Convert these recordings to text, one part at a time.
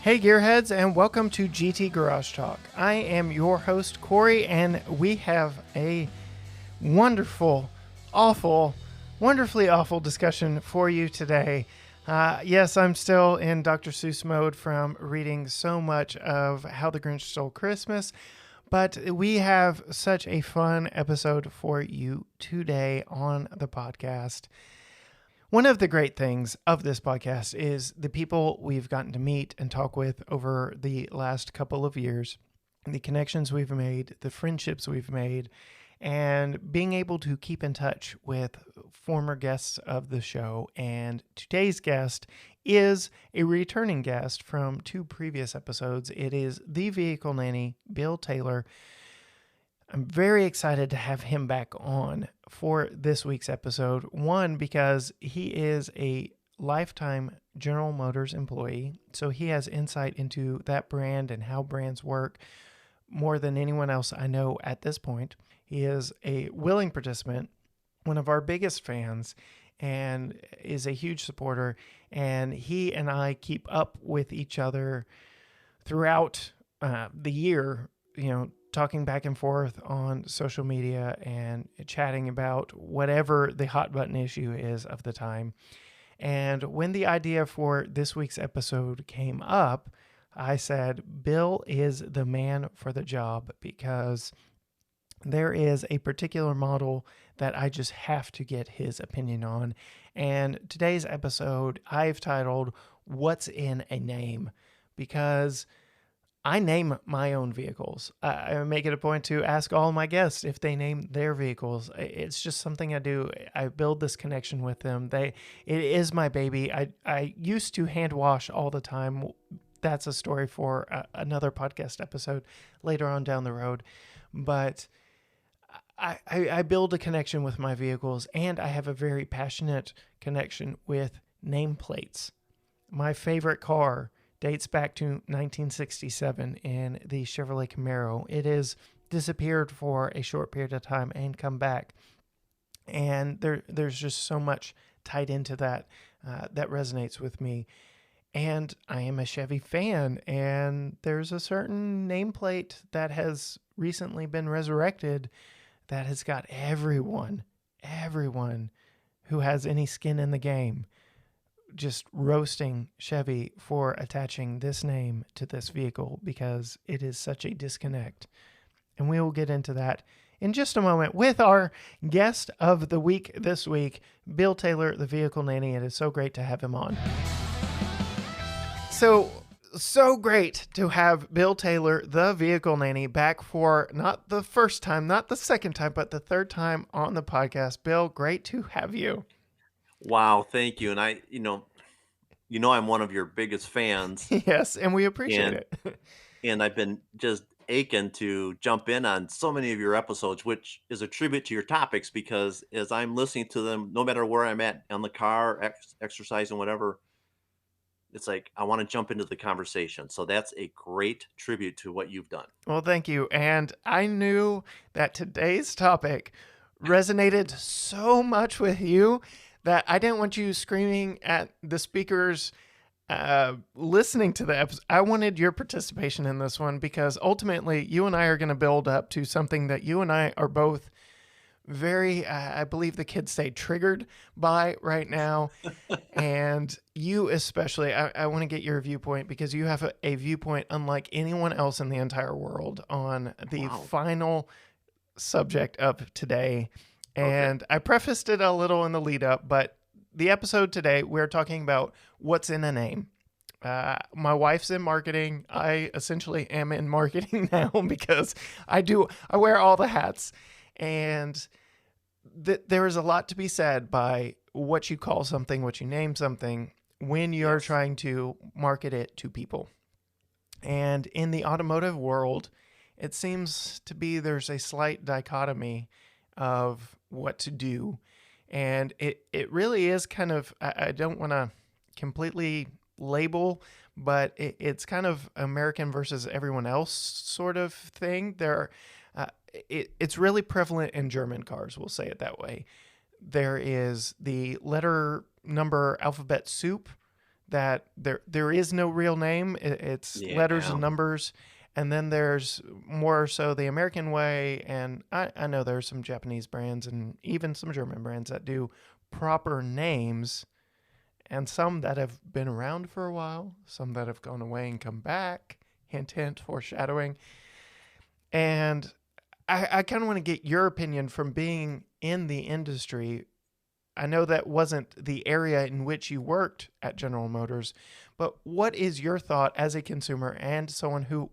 Hey Gearheads, and welcome to GT Garage Talk. I am your host, Cory, and we have a wonderfully awful discussion for you today. Yes, I'm still in Dr. Seuss mode from reading so much of How the Grinch Stole Christmas, but we have such a fun episode for you today on the podcast. One of the great things of this podcast is the people we've gotten to meet and talk with over the last couple of years, the connections we've made, the friendships we've made, and being able to keep in touch with former guests of the show. And today's guest is a returning guest from two previous episodes. It is the Vehicle Nanny, Bill Taylor. I'm very excited to have him back on for this week's episode. One, because he is a lifetime General Motors employee, so he has insight into that brand and how brands work more than anyone else I know at this point. He is a willing participant, one of our biggest fans, and is a huge supporter. And he and I keep up with each other throughout the year, talking back and forth on social media and chatting about whatever the hot button issue is of the time. And when the idea for this week's episode came up, I said, Bill is the man for the job, because there is a particular model that I just have to get his opinion on. And today's episode I've titled, What's in a Name? Because I name my own vehicles. I make it a point to ask all my guests if they name their vehicles. It's just something I do. I build this connection with them. It is my baby. I used to hand wash all the time. That's a story for another podcast episode later on down the road. But I build a connection with my vehicles, and I have a very passionate connection with nameplates. My favorite car dates back to 1967 in the Chevrolet Camaro. It has disappeared for a short period of time and come back. And there's just so much tied into that that resonates with me. And I am a Chevy fan, and there's a certain nameplate that has recently been resurrected that has got everyone who has any skin in the game just roasting Chevy for attaching this name to this vehicle, because it is such a disconnect. And we will get into that in just a moment with our guest of the week this week, Bill Taylor, the Vehicle Nanny. It is so great to have him on. So great to have Bill Taylor, the Vehicle Nanny, back for not the first time, not the second time, but the third time on the podcast. Bill, great to have you. Wow, thank you. And I'm one of your biggest fans, Yes, and we appreciate and it. and I've been just aching to jump in on so many of your episodes, which is a tribute to your topics, because as I'm listening to them, no matter where I'm at on the car, exercising, whatever, it's like I want to jump into the conversation. So that's a great tribute to what you've done. Well, thank you. And I knew that today's topic resonated so much with you that I didn't want you screaming at the speakers listening to the episode. I wanted your participation in this one, because ultimately you and I are going to build up to something that you and I are both very, I believe the kids say, triggered by right now. And you especially, I want to get your viewpoint, because you have a viewpoint unlike anyone else in the entire world on the final subject of today. And I prefaced it a little in the lead up, but the episode today, we're talking about what's in a name. My wife's in marketing. I essentially am in marketing now, because I wear all the hats. And there is a lot to be said by what you call something, what you name something, when you're trying to market it to people. And in the automotive world, it seems to be there's a slight dichotomy of what to do. And it really is kind of, I don't want to completely label, but it's kind of American versus everyone else sort of thing. It's really prevalent in German cars, we'll say it that way. There is the letter number alphabet soup that there is no real name. It's letters Yeah. and numbers. And then there's more so the American way. And I know there's some Japanese brands and even some German brands that do proper names, and some that have been around for a while, some that have gone away and come back. Hint, hint, foreshadowing. And I kind of want to get your opinion from being in the industry. I know that wasn't the area in which you worked at General Motors, but what is your thought as a consumer and someone who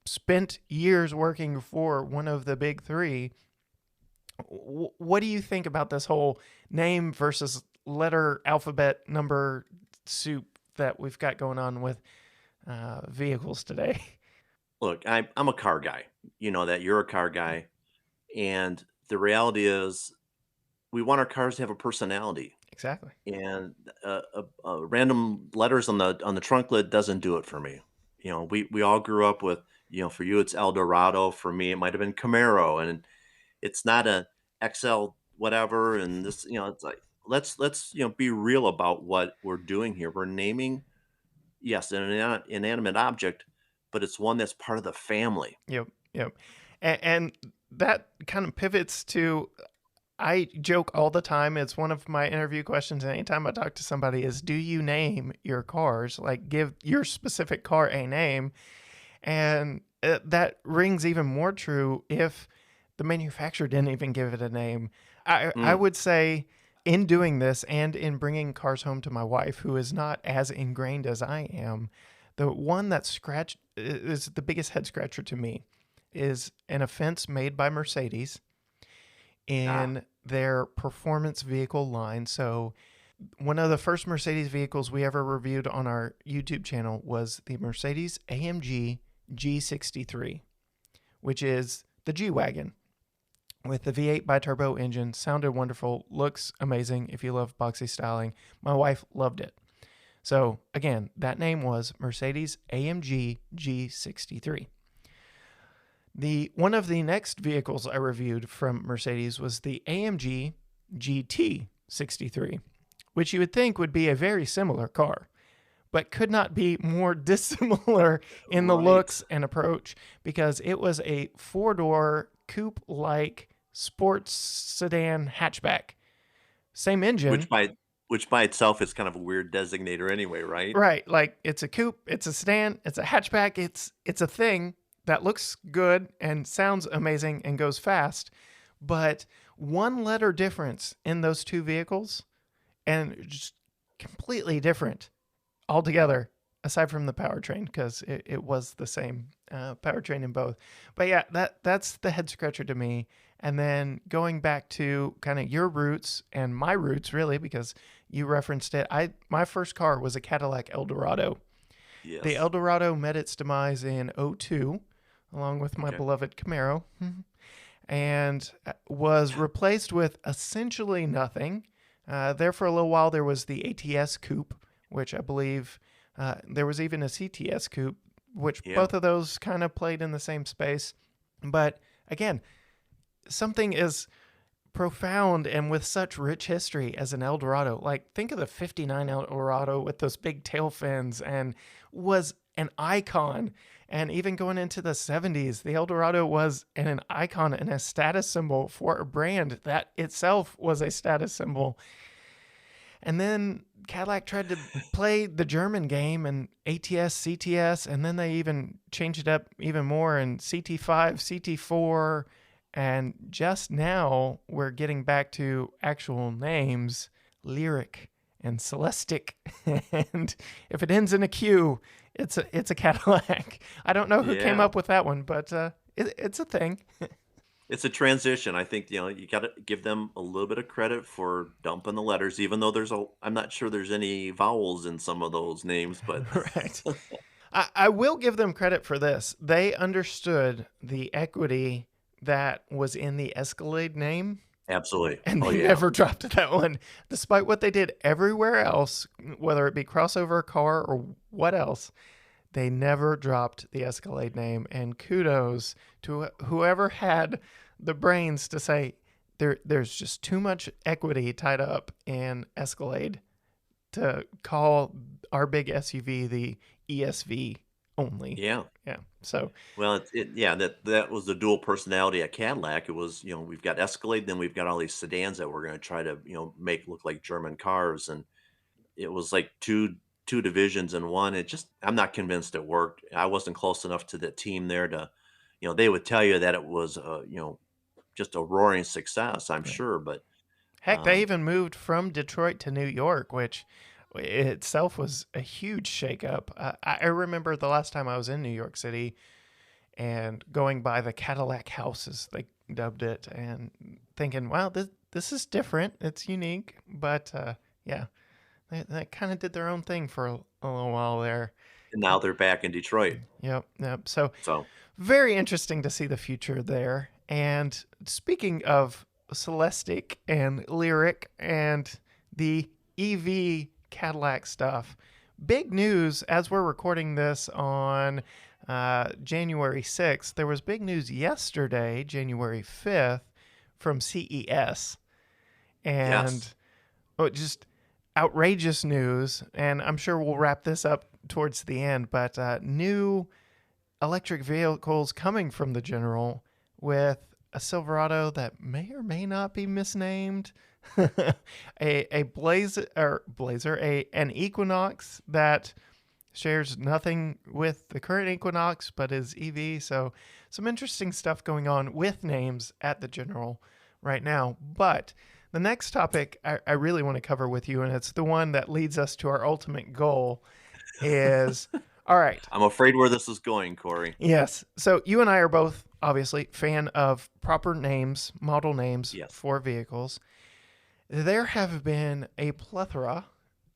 spent years working for one of the big three? What do you think about this whole name versus letter, alphabet, number soup that we've got going on with vehicles today? Look, I'm a car guy. You know that you're a car guy, and the reality is we want our cars to have a personality. Exactly. And random letters on the trunk lid doesn't do it for me. We all grew up with, for you it's Eldorado. For me, it might have been Camaro, and it's not a XL whatever. And this, it's like let's be real about what we're doing here. We're naming, yes, an inanimate object, but it's one that's part of the family. Yep. Yep. And that kind of pivots to, I joke all the time. It's one of my interview questions. Anytime I talk to somebody is, do you name your cars? Like, give your specific car a name. And that rings even more true if the manufacturer didn't even give it a name. I would say in doing this and in bringing cars home to my wife, who is not as ingrained as I am, the one that is the biggest head scratcher to me is an offense made by Mercedes Ah, in their performance vehicle line. So one of the first Mercedes vehicles we ever reviewed on our YouTube channel was the Mercedes AMG G63, which is the G-Wagon with the V8 biturbo engine. Sounded wonderful, looks amazing if you love boxy styling. My wife loved it. So again, that name was Mercedes AMG G63. One of the next vehicles I reviewed from Mercedes was the AMG GT63, which you would think would be a very similar car, but could not be more dissimilar in the right. looks and approach, because it was a four-door coupe-like sports sedan hatchback. Same engine. Which by itself is kind of a weird designator anyway, right? Right, like it's a coupe, it's a sedan, it's a hatchback, it's a thing that looks good and sounds amazing and goes fast, but one letter difference in those two vehicles and just completely different altogether, aside from the powertrain, because it was the same powertrain in both. But yeah, that's the head scratcher to me. And then going back to kind of your roots and my roots, really, because you referenced it. My first car was a Cadillac Eldorado. The Yes. Eldorado met its demise in '02, along with my Okay. beloved Camaro, and was replaced with essentially nothing. There for a little while, there was the ATS Coupe, which I believe there was even a CTS Coupe, which Yeah. both of those kind of played in the same space. But again, something as profound and with such rich history as an Eldorado. Like, think of the '59 Eldorado with those big tail fins, and was an icon. And even going into the '70s, the Eldorado was an icon and a status symbol for a brand that itself was a status symbol. And then Cadillac tried to play the German game and ATS, CTS, and then they even changed it up even more in CT5, CT4. And just now we're getting back to actual names, Lyric and Celestic. And if it ends in a Q, it's a Cadillac. I don't know who came Yeah. up with that one, but it's a thing. It's a transition. I think, you gotta give them a little bit of credit for dumping the letters, even though I'm not sure there's any vowels in some of those names, but Right. I will give them credit for this. They understood the equity that was in the Escalade name, absolutely. and Oh they yeah. never dropped that one, despite what they did everywhere else, whether it be crossover car or what else. They never dropped the Escalade name, and kudos to whoever had the brains to say there's just too much equity tied up in Escalade to call our big SUV the ESV only. Yeah. Yeah. So Well, yeah, that was the dual personality at Cadillac. It was, we've got Escalade, then we've got all these sedans that we're going to try to, make look like German cars, and it was like two divisions in one. It just I'm not convinced it worked. I wasn't close enough to the team there to, they would tell you that it was, just a roaring success, I'm yeah. sure, but Heck, they um, even moved from Detroit to New York, which itself was a huge shakeup. I remember the last time I was in New York City and going by the Cadillac House, as they dubbed it, and thinking, "Wow, this is different. It's unique." But yeah, they kind of did their own thing for a little while there. and now they're back in Detroit. Yep, yep. So So, very interesting to see the future there. And speaking of Celestic and Lyric and the EV Cadillac stuff, big news as we're recording this on January 6th. There was big news yesterday, January 5th, from CES. And yes. just outrageous news. And I'm sure we'll wrap this up towards the end, but new electric vehicles coming from the General with a Silverado that may or may not be misnamed, a Blazer, an Equinox that shares nothing with the current Equinox but is EV. So some interesting stuff going on with names at the General right now. But the next topic I really want to cover with you, and it's the one that leads us to our ultimate goal, is all right. I'm afraid where this is going, Corey. Yes. So you and I are both obviously fan of proper names, model names Yes. for vehicles. There have been a plethora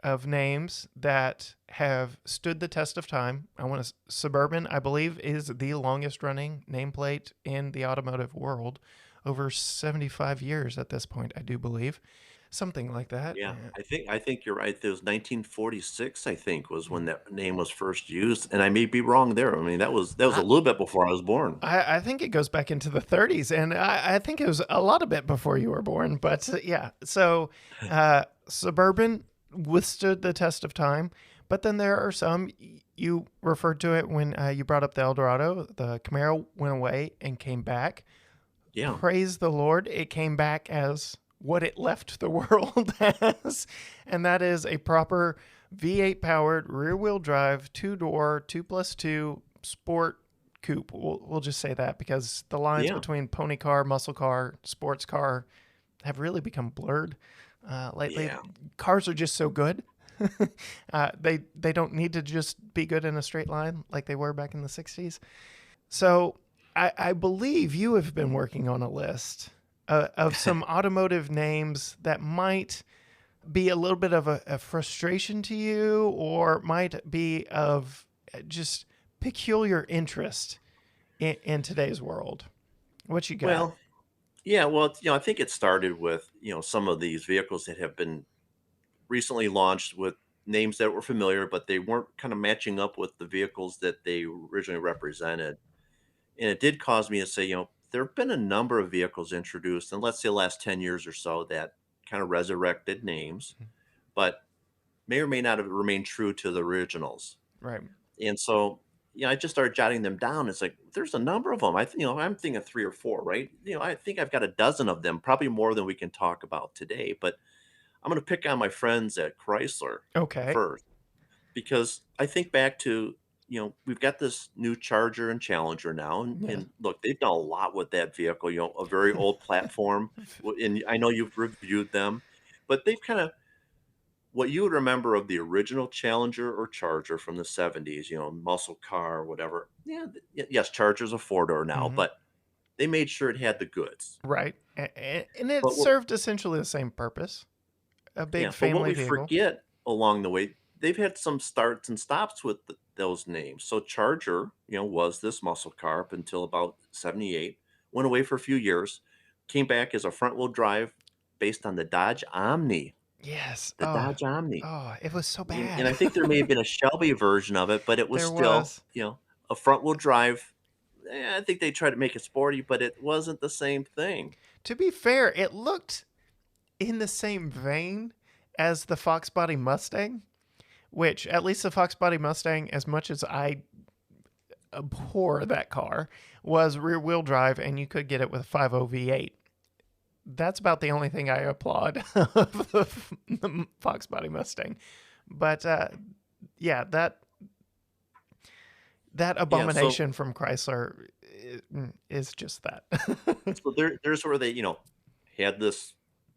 of names that have stood the test of time. I want to Suburban, I believe, is the longest running nameplate in the automotive world, over 75 years at this point, I do believe. Something like that. Yeah, I think you're right. It was 1946, I think, was when that name was first used, and I may be wrong there. I mean, that was a I, little bit before I was born. I think it goes back into the 30s, and I think it was a lot of bit before you were born. But yeah, so Suburban withstood the test of time, but then there are some. You referred to it when you brought up the Eldorado. The Camaro went away and came back. Yeah, Praise the Lord, it came back as what it left the world as, and that is a proper V8 powered rear wheel drive, two door, 2+2 sport coupe. We'll just say that because the lines yeah, between pony car, muscle car, sports car have really become blurred lately. yeah. Cars are just so good. They don't need to just be good in a straight line like they were back in the 60s. So I believe you have been working on a list of some automotive names that might be a little bit of a frustration to you or might be of just peculiar interest in today's world. What you got? Well, yeah, well, I think it started with, some of these vehicles that have been recently launched with names that were familiar, but they weren't kind of matching up with the vehicles that they originally represented. And it did cause me to say, there have been a number of vehicles introduced in, let's say, the last 10 years or so that kind of resurrected names, but may or may not have remained true to the originals. Right. And so, I just started jotting them down. It's like there's a number of them. I'm thinking three or four, right? I think I've got a dozen of them, probably more than we can talk about today. But I'm going to pick on my friends at Chrysler Okay. first because I think back to, we've got this new Charger and Challenger now, and, Yeah. and look, they've done a lot with that vehicle. A very old platform, and I know you've reviewed them, but they've kind of what you would remember of the original Challenger or Charger from the 70s, muscle car or whatever. Yeah, yes, Charger's a four-door now, hmm but they made sure it had the goods. Right. And it But what served essentially the same purpose, a big Yeah, but what family we vehicle. forget along the way, they've had some starts and stops with those names. So Charger, was this muscle car up until about 78, went away for a few years, came back as a front-wheel drive based on the Dodge Omni, Yes. the Dodge Omni. It was so And bad. I think there may have been a Shelby version of it, but it was There still, was. a front-wheel drive. I think they tried to make it sporty, but it wasn't the same thing. To be fair, it looked in the same vein as the Fox Body Mustang, which at least the Fox Body Mustang, as much as I abhor that car, was rear wheel drive and you could get it with a 5.0 V8. That's about the only thing I applaud of the Fox Body Mustang. But yeah, that Yeah, abomination from Chrysler is just that. so there's where they, had this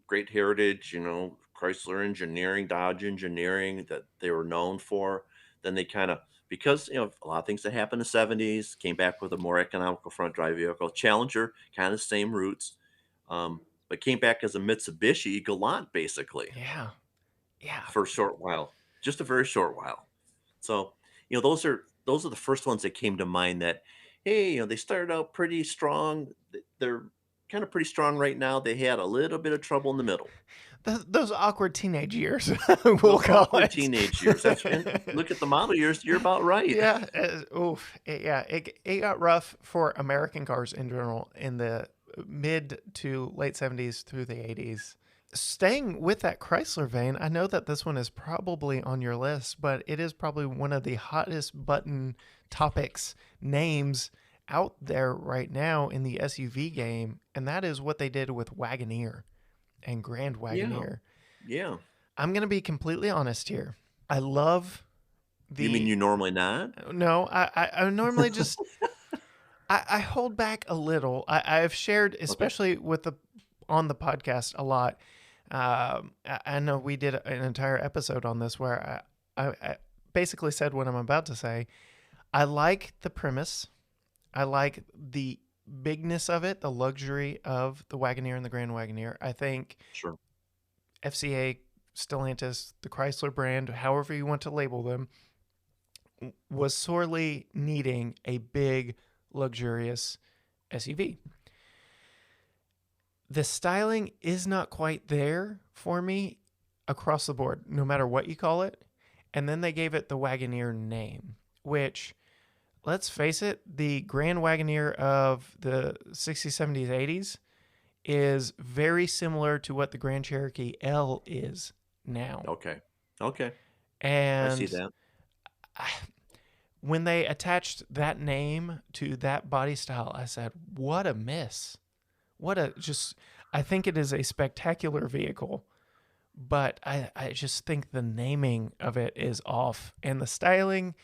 great heritage, Chrysler engineering, Dodge engineering that they were known for. Then they kind of, because a lot of things that happened in the 70s, came back with a more economical front drive vehicle. Challenger, kind of same roots, but came back as a Mitsubishi Galant basically Yeah. Yeah. for a short while, just a very short while. So, those are the first ones that came to mind that, hey, they started out pretty strong. They're kind of pretty strong right now. They had a little bit of trouble in the middle. Those awkward teenage years, we'll Those call awkward it. teenage years. And look at the model years. You're about right. Yeah. It got rough for American cars in general in the mid to late 70s through the 80s. Staying with that Chrysler vein, I know that this one is probably on your list, but it is probably one of the hottest button topics, names out there right now in the SUV game, and that is what they did with Wagoneer and Grand Yeah. Wagoneer. Yeah. I'm going to be completely honest here. I love You mean the. you normally not? No, I normally just. I hold back a little. I've shared, Okay. especially with on the podcast a lot. I know we did an entire episode on this where I basically said what I'm about to say. I like the premise. I like the bigness of it, the luxury of the Wagoneer and the Grand Wagoneer. I think Sure. FCA, Stellantis, the Chrysler brand, however you want to label them, was sorely needing a big, luxurious SUV. The styling is not quite there for me across the board, no matter what you call it. And then they gave it the Wagoneer name, which, let's face it, the Grand Wagoneer of the 60s, 70s, 80s is very similar to what the Grand Cherokee L is now. Okay. Okay. I see And that. when they attached that name to that body style, I said, what a miss. I think it is a spectacular vehicle, but I just think the naming of it is off. And the styling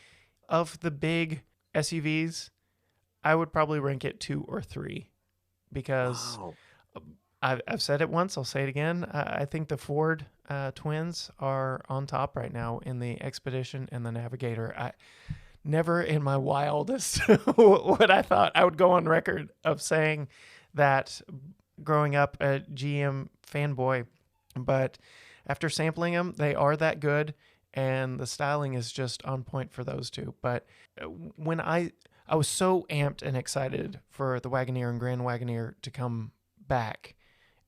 of the big SUVs, I would probably rank it 2 or 3 because Wow. I've said it once, I'll say it again. I think the Ford twins are on top right now in the Expedition and the Navigator. Never in my wildest what I thought I would go on record of saying that growing up a GM fanboy, but after sampling them, they are that good, and the styling is just on point for those two. But when I was so amped and excited for the Wagoneer and Grand Wagoneer to come back,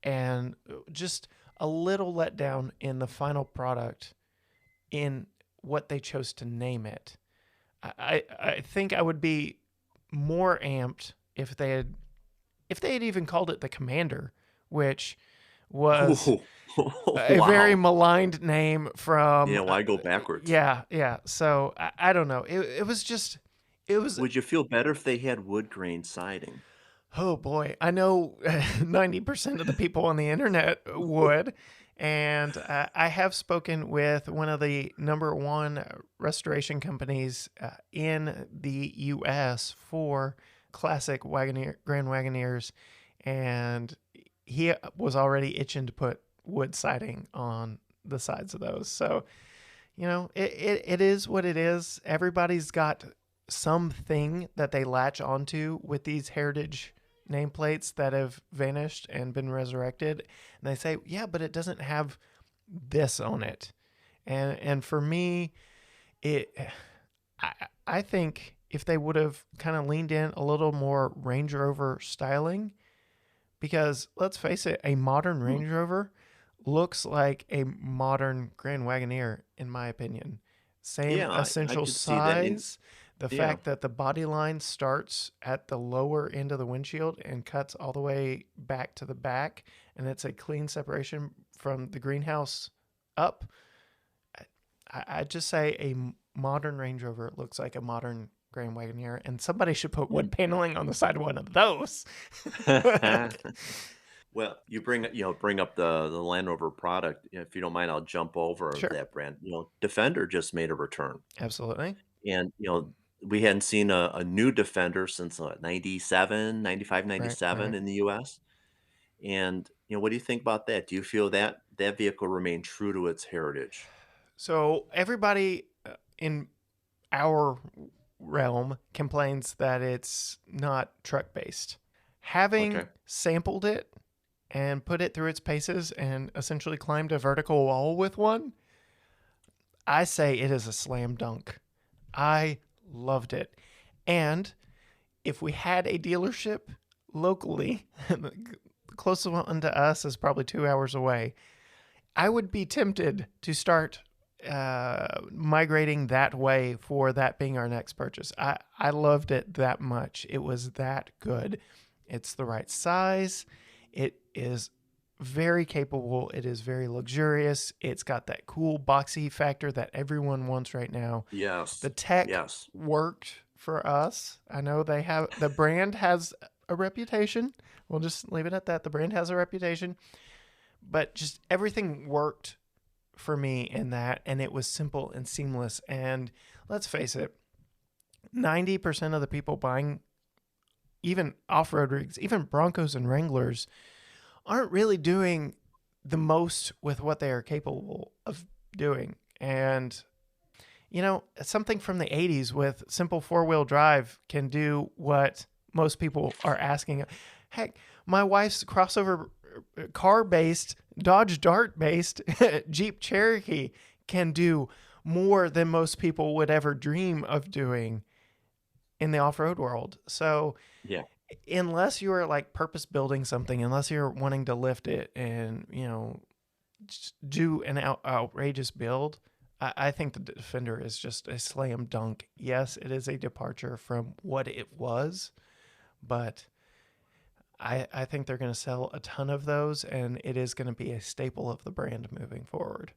and just a little let down in the final product in what they chose to name it. I think I would be more amped if they had even called it the Commander, which was Ooh. a very Wow. maligned name from. Why go backwards? Yeah. So I don't know. It was just. It was. Would you feel better if they had wood grain siding? Oh boy, I know 90% of the people on the internet would. And I have spoken with one of the number one restoration companies in the US for classic Wagoneer, Grand Wagoneers. And he was already itching to put wood siding on the sides of those. So, it is what it is. Everybody's got something that they latch onto with these heritage nameplates that have vanished and been resurrected, and they say, yeah, but it doesn't have this on it. And for me, I think if they would have kind of leaned in a little more Range Rover styling, because let's face it, a modern Hmm. Range Rover looks like a modern Grand Wagoneer, in my opinion. Same Yeah, I essential could see that. size. The Yeah. fact that the body line starts at the lower end of the windshield and cuts all the way back to the back, and it's a clean separation from the greenhouse up. I'd just say modern Range Rover looks like a modern Grand Wagoneer, and somebody should put wood paneling on the side of one of those. Well, bring up the Land Rover product. If you don't mind, I'll jump over Sure. that brand. Defender just made a return, Absolutely. and we hadn't seen a new Defender since 97, 95, Right, 97 right. in the US. And what do you think about that? Do you feel that that vehicle remained true to its heritage? So everybody in our realm complains that it's not truck based. Having Okay. sampled it and put it through its paces and essentially climbed a vertical wall with one, I say it is a slam dunk. I loved it. And if we had a dealership locally, the closest one to us is probably 2 hours away, I would be tempted to start migrating that way for that being our next purchase. I loved it that much. It was that good. It's the right size. It is very capable. It is very luxurious. It's got that cool boxy factor that everyone wants right now. Yes. The tech Yes. worked for us. I know the brand has a reputation. We'll just leave it at that. The brand has a reputation, but just everything worked for me in that, and it was simple and seamless. And let's face it, 90% of the people buying even off-road rigs, even Broncos and Wranglers, aren't really doing the most with what they are capable of doing. And something from the 80s with simple four-wheel drive can do what most people are asking. Heck, my wife's crossover car-based, Dodge Dart-based Jeep Cherokee can do more than most people would ever dream of doing in the off-road world. So Yeah. unless you are like purpose building something, unless you're wanting to lift it and, just do an outrageous build, I think the Defender is just a slam dunk. Yes, it is a departure from what it was, but I think they're going to sell a ton of those, and it is going to be a staple of the brand moving forward.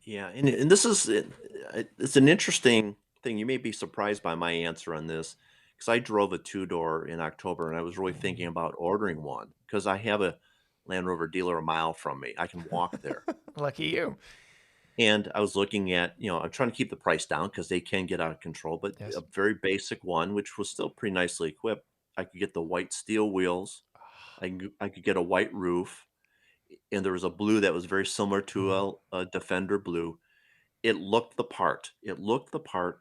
Yeah, and this is it's an interesting thing. You may be surprised by my answer on this because I drove a two-door in October, and I was really thinking about ordering one because I have a Land Rover dealer a mile from me. I can walk there. Lucky you. And I was looking at, I'm trying to keep the price down because they can get out of control, but a Yes. very basic one, which was still pretty nicely equipped. I could get the white steel wheels. I could get a white roof, and there was a blue that was very similar to a Defender blue. It looked the part. It looked the part,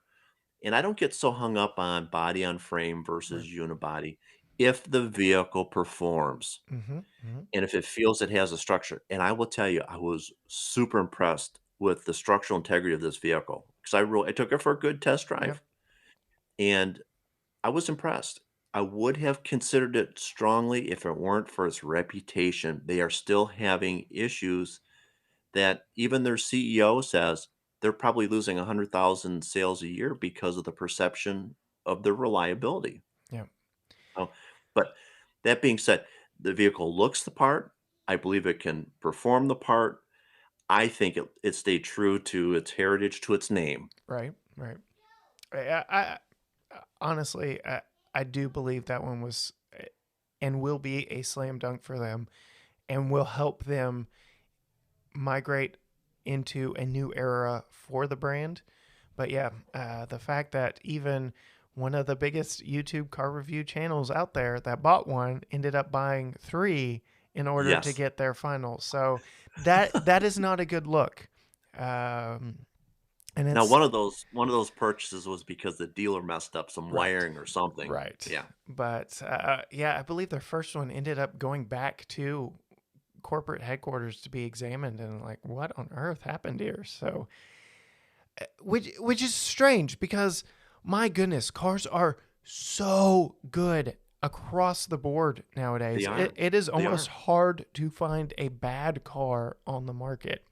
and I don't get so hung up on body on frame Right. versus unibody if the vehicle performs Mm-hmm. Mm-hmm. and if it feels it has a structure. And I will tell you, I was super impressed with the structural integrity of this vehicle because I took it for a good test Yep. drive, and I was impressed. I would have considered it strongly if it weren't for its reputation. They are still having issues that even their CEO says they're probably losing 100,000 sales a year because of the perception of their reliability. Yep. Oh, but that being said, the vehicle looks the part. I believe it can perform the part. I think it stayed true to its heritage, to its name. Right. Right. I honestly, I do believe that one was and will be a slam dunk for them, and will help them migrate into a new era for the brand. But yeah, the fact that even one of the biggest YouTube car review channels out there that bought one ended up buying three in order to Yes. get their final. So that is not a good look. And Now, it's one of those purchases was because the dealer messed up some right, wiring or something. right. Yeah. But yeah, I believe their first one ended up going back to corporate headquarters to be examined, and like, what on earth happened here? So which is strange because my goodness, cars are so good across the board They nowadays. are. It is They almost are. hard to find a bad car on the market.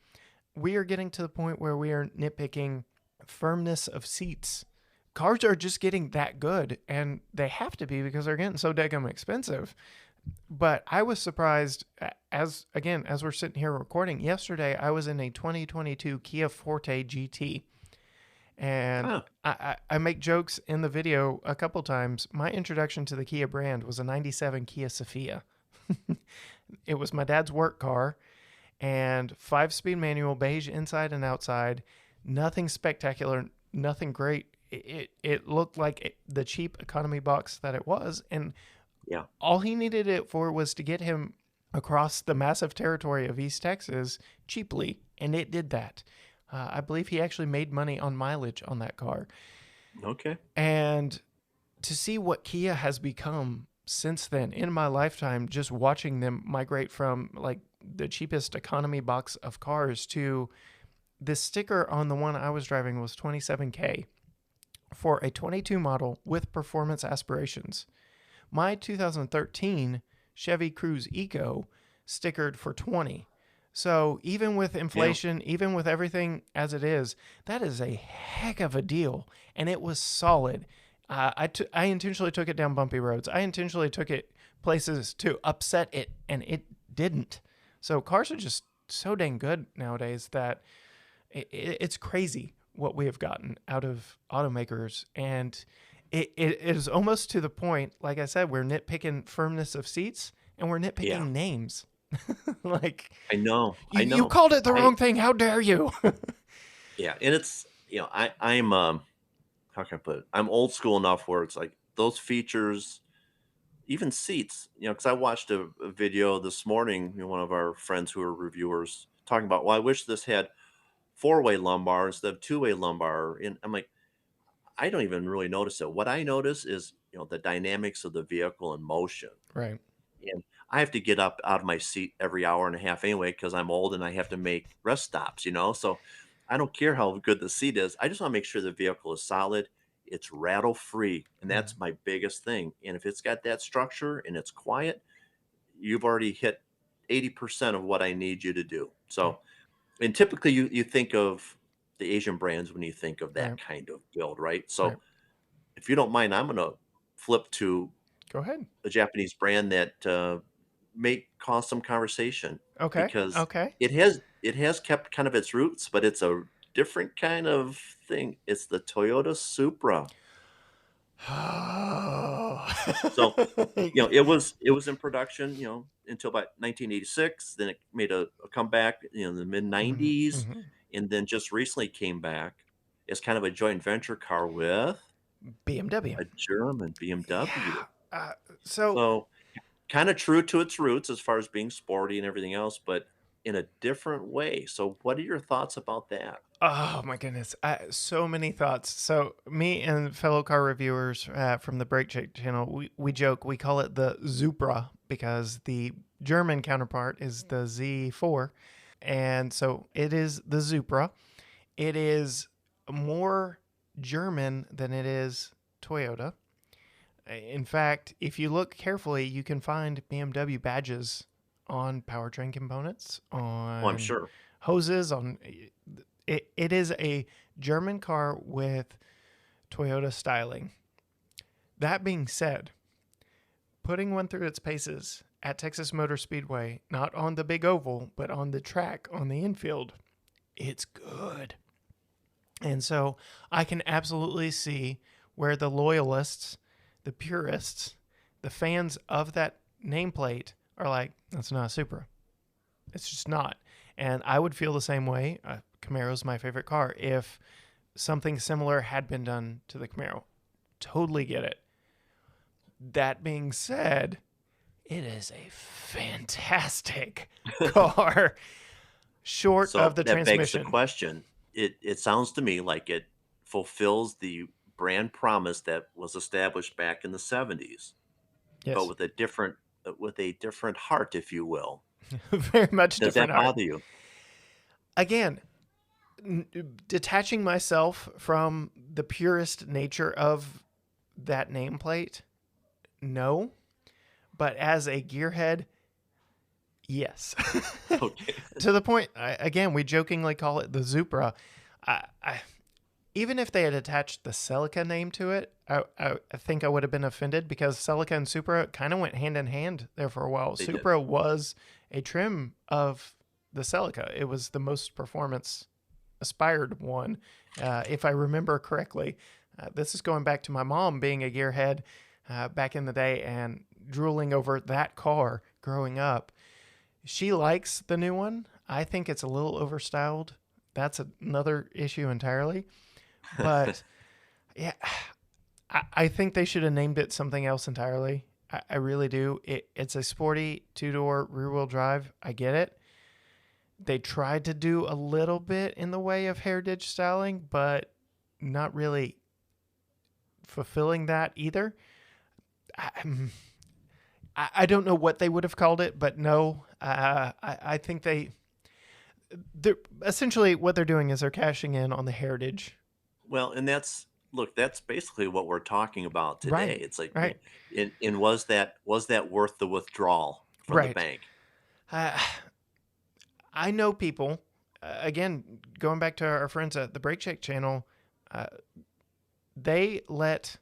We are getting to the point where we are nitpicking firmness of seats. Cars are just getting that good, and they have to be because they're getting so daggum expensive. But I was surprised as we're sitting here recording yesterday, I was in a 2022 Kia Forte GT. And Huh. I make jokes in the video a couple times. My introduction to the Kia brand was a 97 Kia Sophia. It was my dad's work car, and 5-speed manual, beige inside and outside. Nothing spectacular, nothing great. It looked like the cheap economy box that it was. And Yeah. all he needed it for was to get him across the massive territory of East Texas cheaply. And it did that. I believe he actually made money on mileage on that car. Okay. And to see what Kia has become since then in my lifetime, just watching them migrate from like the cheapest economy box of cars to the sticker on the one I was driving was $27K for a 22 model with performance aspirations. My 2013 Chevy Cruze Eco stickered for 20. So even with Yeah. inflation, even with everything as it is, that is a heck of a deal, and it was solid. I intentionally took it down bumpy roads. I intentionally took it places to upset it, and it didn't. So cars are just so dang good nowadays that it's crazy what we have gotten out of automakers, and it is almost to the point. Like I said, we're nitpicking firmness of seats, and we're Yeah. nitpicking names. Like I know. I you know. called it the I wrong thing. How dare you? Yeah, and it's I'm how can I put it? I'm old school enough where it's like those features, even seats, because I watched a video this morning, one of our friends who are reviewers talking about, well, I wish this had four-way lumbar instead of two-way lumbar. And I'm like, I don't even really notice it. What I notice is, the dynamics of the vehicle in motion. Right. And I have to get up out of my seat every hour and a half anyway because I'm old and I have to make rest stops. So I don't care how good the seat is. I just want to make sure the vehicle is solid, it's rattle free. And Mm, that's my biggest thing. And if it's got that structure and it's quiet, you've already hit 80% of what I need you to do. yeah. So, and typically you think of the Asian brands when you think of that Right. kind of build, right? Right. So if you don't mind, I'm going to flip to Go ahead. a Japanese brand that may cause some conversation Okay. because Okay. it has kept kind of its roots, but it's a different kind of thing. It's the Toyota Supra. Oh. So, it was in production, until about 1986. Then it made a comeback, in the mid Mhm, 90s, mhm. and then just recently came back as kind of a joint venture car with BMW. a German Yeah. BMW. Uh, so, So kind of true to its roots as far as being sporty and everything else, but in a different way. So what are your thoughts about that? oh my goodness, so many thoughts. So, me and fellow car reviewers from the Brake Check channel, we joke, we call it the Zupra because the German counterpart is the Z4. And so it is the Zupra. It is more German than it is Toyota. In fact, if you look carefully, you can find BMW badges on powertrain components, Oh, I'm on sure. hoses, on it is a German car with Toyota styling. That being said, putting one through its paces at Texas Motor Speedway, not on the big oval, but on the track on the infield, it's good. And so I can absolutely see where the loyalists, the purists, the fans of that nameplate are like, that's not a Supra. It's just not. And I would feel the same way. Camaro's my favorite car. If something similar had been done to the Camaro, totally get it. That being said, it is a fantastic car, short of So the that begs the transmission. question. It sounds to me like it fulfills the brand promise that was established back in the 70s, but Yes, with a different heart, if you will. very much Does different that art. bother you? Again, detaching myself from the purest nature of that nameplate, no. But as a gearhead, yes. Okay. To the point, again, we jokingly call it the Zupra. I even if they had attached the Celica name to it, I think I would have been offended because Celica and Supra kind of went hand in hand there for a while. They did. Supra was a trim of the Celica. It was the most performance aspired one, if I remember correctly. This is going back to my mom being a gearhead back in the day and drooling over that car growing up. She likes the new one. I think it's a little overstyled. That's another issue entirely. But yeah, I think they should have named it something else entirely. I really do. It's a sporty two-door rear-wheel drive. I get it. They tried to do a little bit in the way of heritage styling, but not really fulfilling that either. I don't know what they would have called it, but no, I think they're essentially what they're doing is they're cashing in on the heritage. Well, and that's basically what we're talking about today. Right, It's like, right, and was that worth the withdrawal from the right. bank? Uh, I know people, again, going back to our friends at the Brake Check channel, uh, they let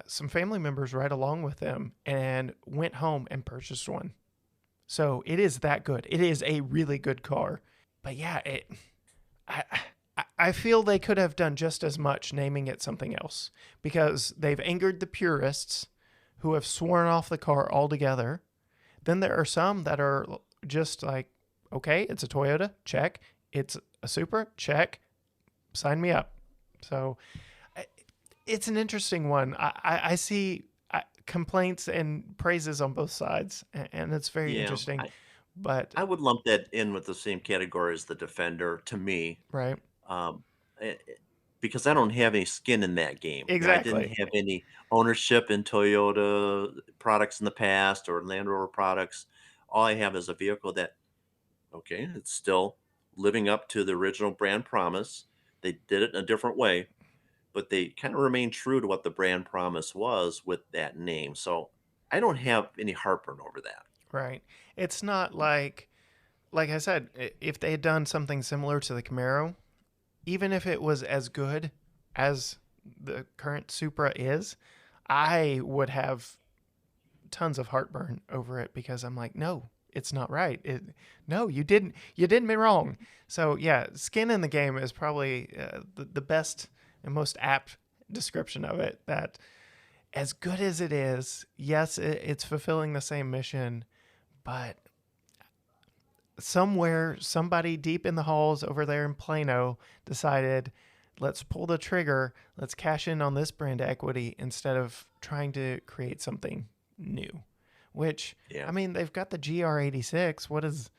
some family members ride along with them and went home and purchased one. So it is that good. It is a really good car. But yeah, I, I feel they could have done just as much naming it something else because they've angered the purists who have sworn off the car altogether. Then there are some that are just like, okay, it's a Toyota, check. It's a Supra, check. Sign me up. So it's an interesting one. I see complaints and praises on both sides, and it's very Yeah, interesting. I But, I would lump that in with the same category as the Defender to me, right, um, because I don't have any skin in that game. I didn't exactly. have any ownership in Toyota products in the past or Land Rover products. All I have is a vehicle that, okay, it's still living up to the original brand promise. They did it in a different way, but they kind of remain true to what the brand promise was with that name. So I don't have any heartburn over that. Right. It's not like I said, if they had done something similar to the Camaro, even if it was as good as the current Supra is, I would have tons of heartburn over it because I'm like, no, it's not right. No, you did me wrong. So yeah, skin in the game is probably the best and most apt description of it. That as good as it is, yes, it's fulfilling the same mission, but somewhere, somebody deep in the halls over there in Plano decided, let's pull the trigger, let's cash in on this brand equity instead of trying to create something new. Which, Yeah. I mean, they've got the GR86. What does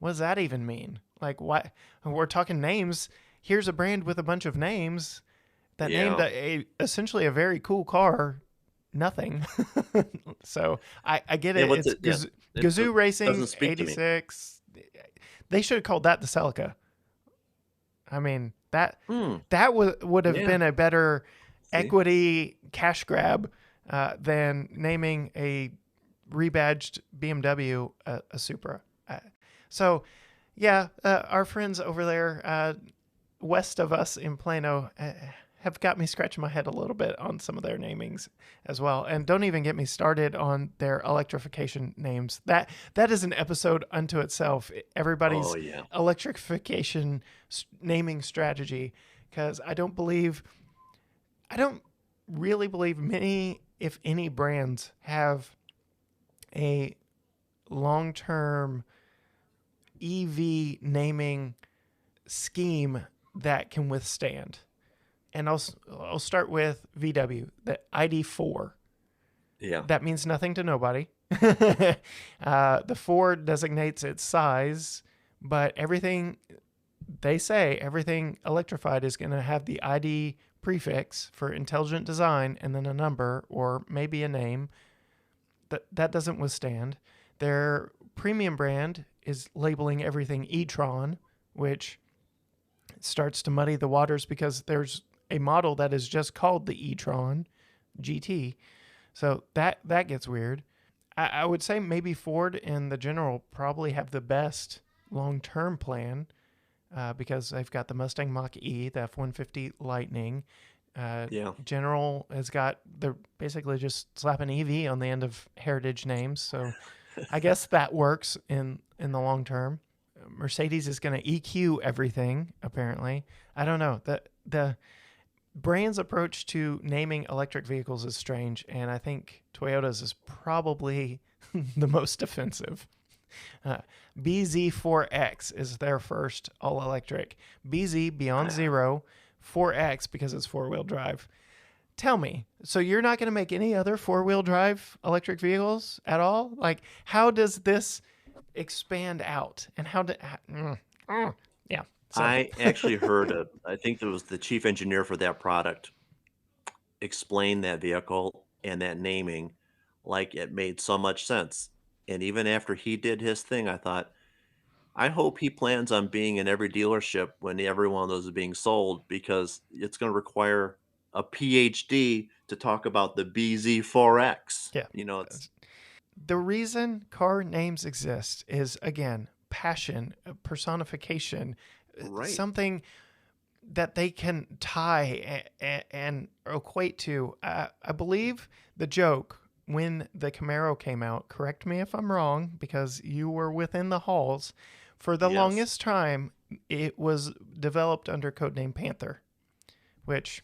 that even mean? Like, what? We're talking names. Here's a brand with a bunch of names that named Yeah. essentially a very cool car. Nothing. So I get Yeah. it. What's It's it? Yeah. Gazoo Doesn't Racing speak to me. 86. They should have called that the Celica. I mean, Hmm. that would have Yeah. been a better See? equity cash grab than naming a rebadged BMW a Supra. So, yeah, our friends over there west of us in Plano have got me scratching my head a little bit on some of their namings as well. And don't even get me started on their electrification names. That is an episode unto itself. Oh Everybody's yeah. electrification naming strategy, because I don't really believe many, if any, brands have a long-term EV naming scheme that can withstand. And I'll start with VW, the ID4. Yeah. That means nothing to nobody. The 4 designates its size, but everything they say, everything electrified is going to have the ID prefix for intelligent design and then a number or maybe a name. That doesn't withstand. Their premium brand is labeling everything e-tron, which starts to muddy the waters because there's a model that is just called the e-tron GT. So that gets weird. I would say maybe Ford and the General probably have the best long-term plan. because they've got the Mustang Mach-E, the F-150 Lightning. Uh, Yeah. General has got, they're basically just slapping EV on the end of heritage names. So I guess that works in the long term. Mercedes is going to EQ everything, apparently. I don't know. The brand's approach to naming electric vehicles is strange, and I think Toyota's is probably the most offensive. Uh, BZ4X is their first all electric. BZ Beyond I, Zero, 4X because it's four wheel drive. Tell me, so you're not going to make any other four wheel drive electric vehicles at all? Like, how does this expand out? And how did. Yeah. So, I actually heard I think it was the chief engineer for that product explain that vehicle and that naming like it made so much sense. And even after he did his thing, I thought, I hope he plans on being in every dealership when every one of those is being sold because it's going to require a PhD to talk about the BZ4X. yeah. You know, it's The reason car names exist is, again, passion, personification, right. something that they can tie and equate to. I believe the joke when the Camaro came out, correct me if I'm wrong, because you were within the halls, for the Yes. longest time, it was developed under codename Panther, which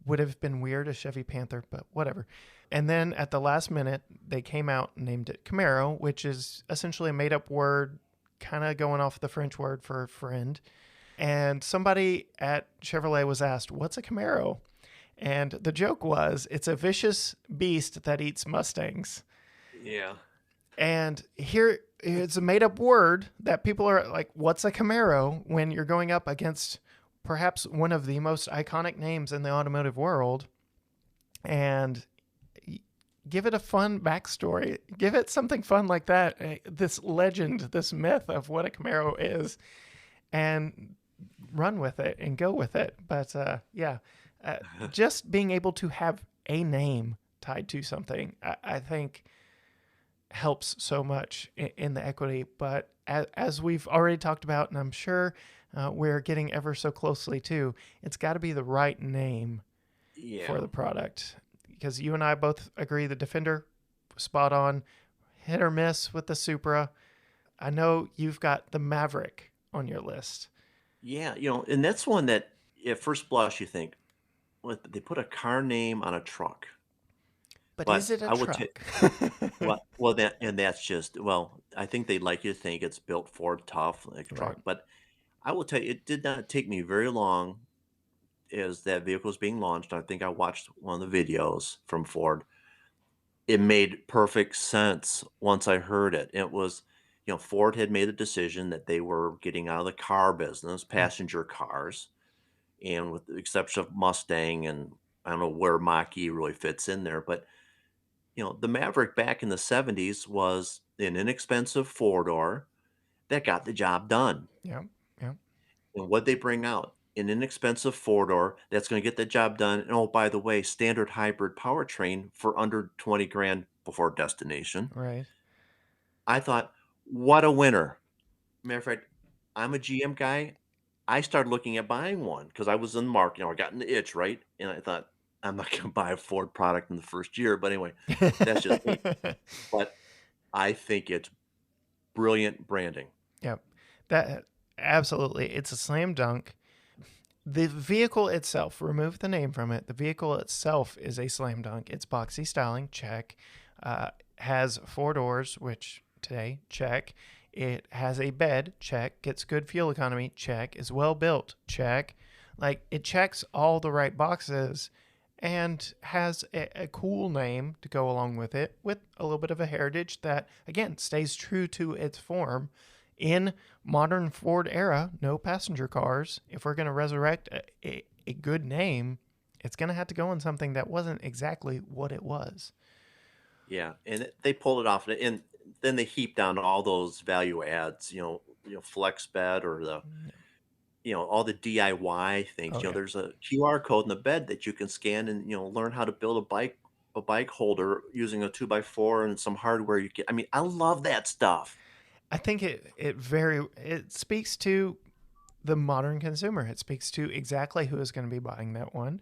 would have been weird, a Chevy Panther, but whatever. And then at the last minute, they came out and named it Camaro, which is essentially a made up word, kind of going off the French word for friend. And somebody at Chevrolet was asked, "What's a Camaro?" And the joke was, it's a vicious beast that eats Mustangs. Yeah. And here it's a made up word that people are like, "What's a Camaro?" when you're going up against perhaps one of the most iconic names in the automotive world. And give it a fun backstory. Give it something fun like that. This legend, this myth of what a Camaro is, and run with it and go with it. But yeah, uh, just being able to have a name tied to something, I think helps so much in the equity. But as we've already talked about, and I'm sure we're getting ever so closely to, it's got to be the right name for Yeah. the product. Because you and I both agree the Defender, spot on, hit or miss with the Supra. I know you've got the Maverick on your list. Yeah. And that's one that at first blush you think, what, they put a car name on a truck. But is But it a I would take truck? that's just, well, I think they'd like you to think it's built Ford tough like a Right. truck. But I will tell you, it did not take me very long as that vehicle was being launched. I think I watched one of the videos from Ford. It made perfect sense once I heard it. It was, Ford had made a decision that they were getting out of the car business, Mm, passenger cars, and with the exception of Mustang, and I don't know where Mach-E really fits in there, but the Maverick back in the 70s was an inexpensive four-door that got the job done. yeah. Yeah. And what they bring out? An inexpensive four-door that's going to get the job done. And oh, by the way, standard hybrid powertrain for under 20 grand before destination. Right. I thought, what a winner. Matter of fact, I'm a GM guy. I started looking at buying one because I was in the market, I got an itch, right? And I thought, I'm not going to buy a Ford product in the first year. But anyway, that's just me. But I think it's brilliant branding. Yep. That absolutely. It's a slam dunk. The vehicle itself, remove the name from it. The vehicle itself is a slam dunk. It's boxy styling, check. Has four doors, which today, check. It has a bed, check. Gets good fuel economy, check. Is well built, check. Like it checks all the right boxes and has a cool name to go along with it, with a little bit of a heritage that, again, stays true to its form. In modern Ford era, no passenger cars. If we're going to resurrect a good name, it's going to have to go on something that wasn't exactly what it was. Yeah, and they pulled it off, and then they heaped on all those value adds, flex bed or all the DIY things. Oh yeah. There's a QR code in the bed that you can scan and learn how to build a bike holder using a 2x4 and some hardware you get. I mean, I love that stuff. I think it speaks to the modern consumer. It speaks to exactly who is going to be buying that one.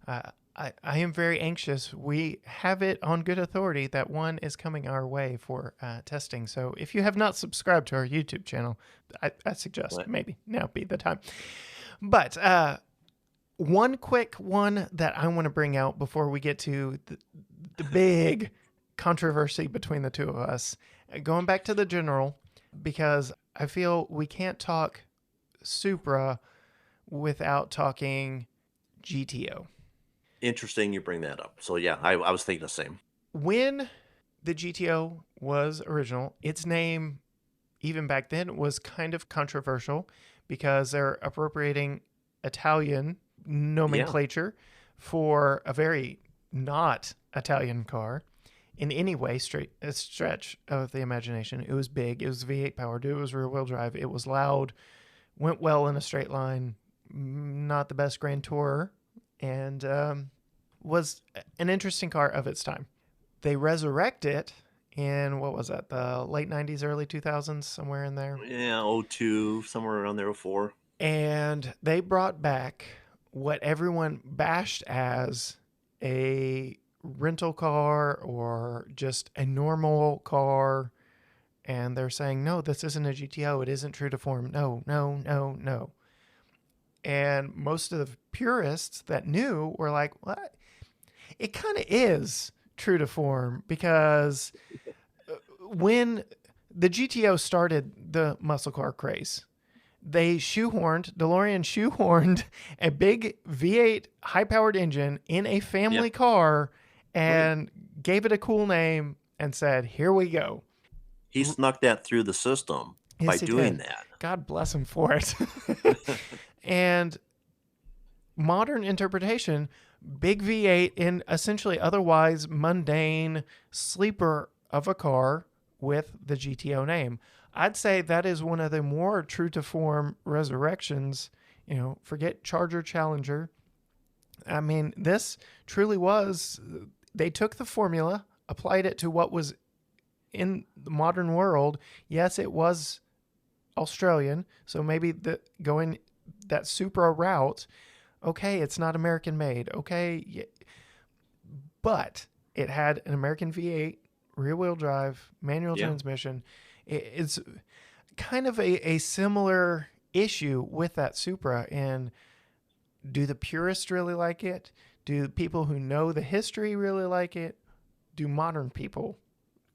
I am very anxious. We have it on good authority that one is coming our way for testing. So if you have not subscribed to our YouTube channel, I suggest What? maybe now be the time. But one quick one that I want to bring out before we get to the big controversy between the two of us, going back to the general, because I feel we can't talk Supra without talking GTO. Interesting you bring that up. So yeah, I was thinking the same. When the GTO was original, its name, even back then, was kind of controversial because they're appropriating Italian Yeah. nomenclature for a very not Italian car in any way, a stretch of the imagination. It was big, it was V8 powered, it was rear wheel drive, it was loud, went well in a straight line, not the best Grand Tourer, and was an interesting car of its time. They resurrect it in, what was that, the late 90s, early 2000s, somewhere in there. Yeah, '02, somewhere around there, '04. And they brought back what everyone bashed as a rental car or just a normal car. And they're saying, no, this isn't a GTO. It isn't true to form. No, no, no, no. And most of the purists that knew were like, what? It kind of is true to form because when the GTO started the muscle car craze, DeLorean shoehorned a big V8 high-powered engine in a family car and gave it a cool name and said, here we go. He snuck that through the system by Yes, he doing did. that. God bless him for it. And modern interpretation, big V8 in essentially otherwise mundane sleeper of a car with the GTO name. I'd say that is one of the more true to form resurrections. You know, forget Charger Challenger. I mean, this truly was, they took the formula, applied it to what was in the modern world. Yes, it was Australian, so maybe going that Supra route, okay, it's not American made, okay, but it had an American V8, rear-wheel drive, manual transmission. It's kind of a similar issue with that Supra. And do the purists really like it? Do people who know the history really like it? Do modern people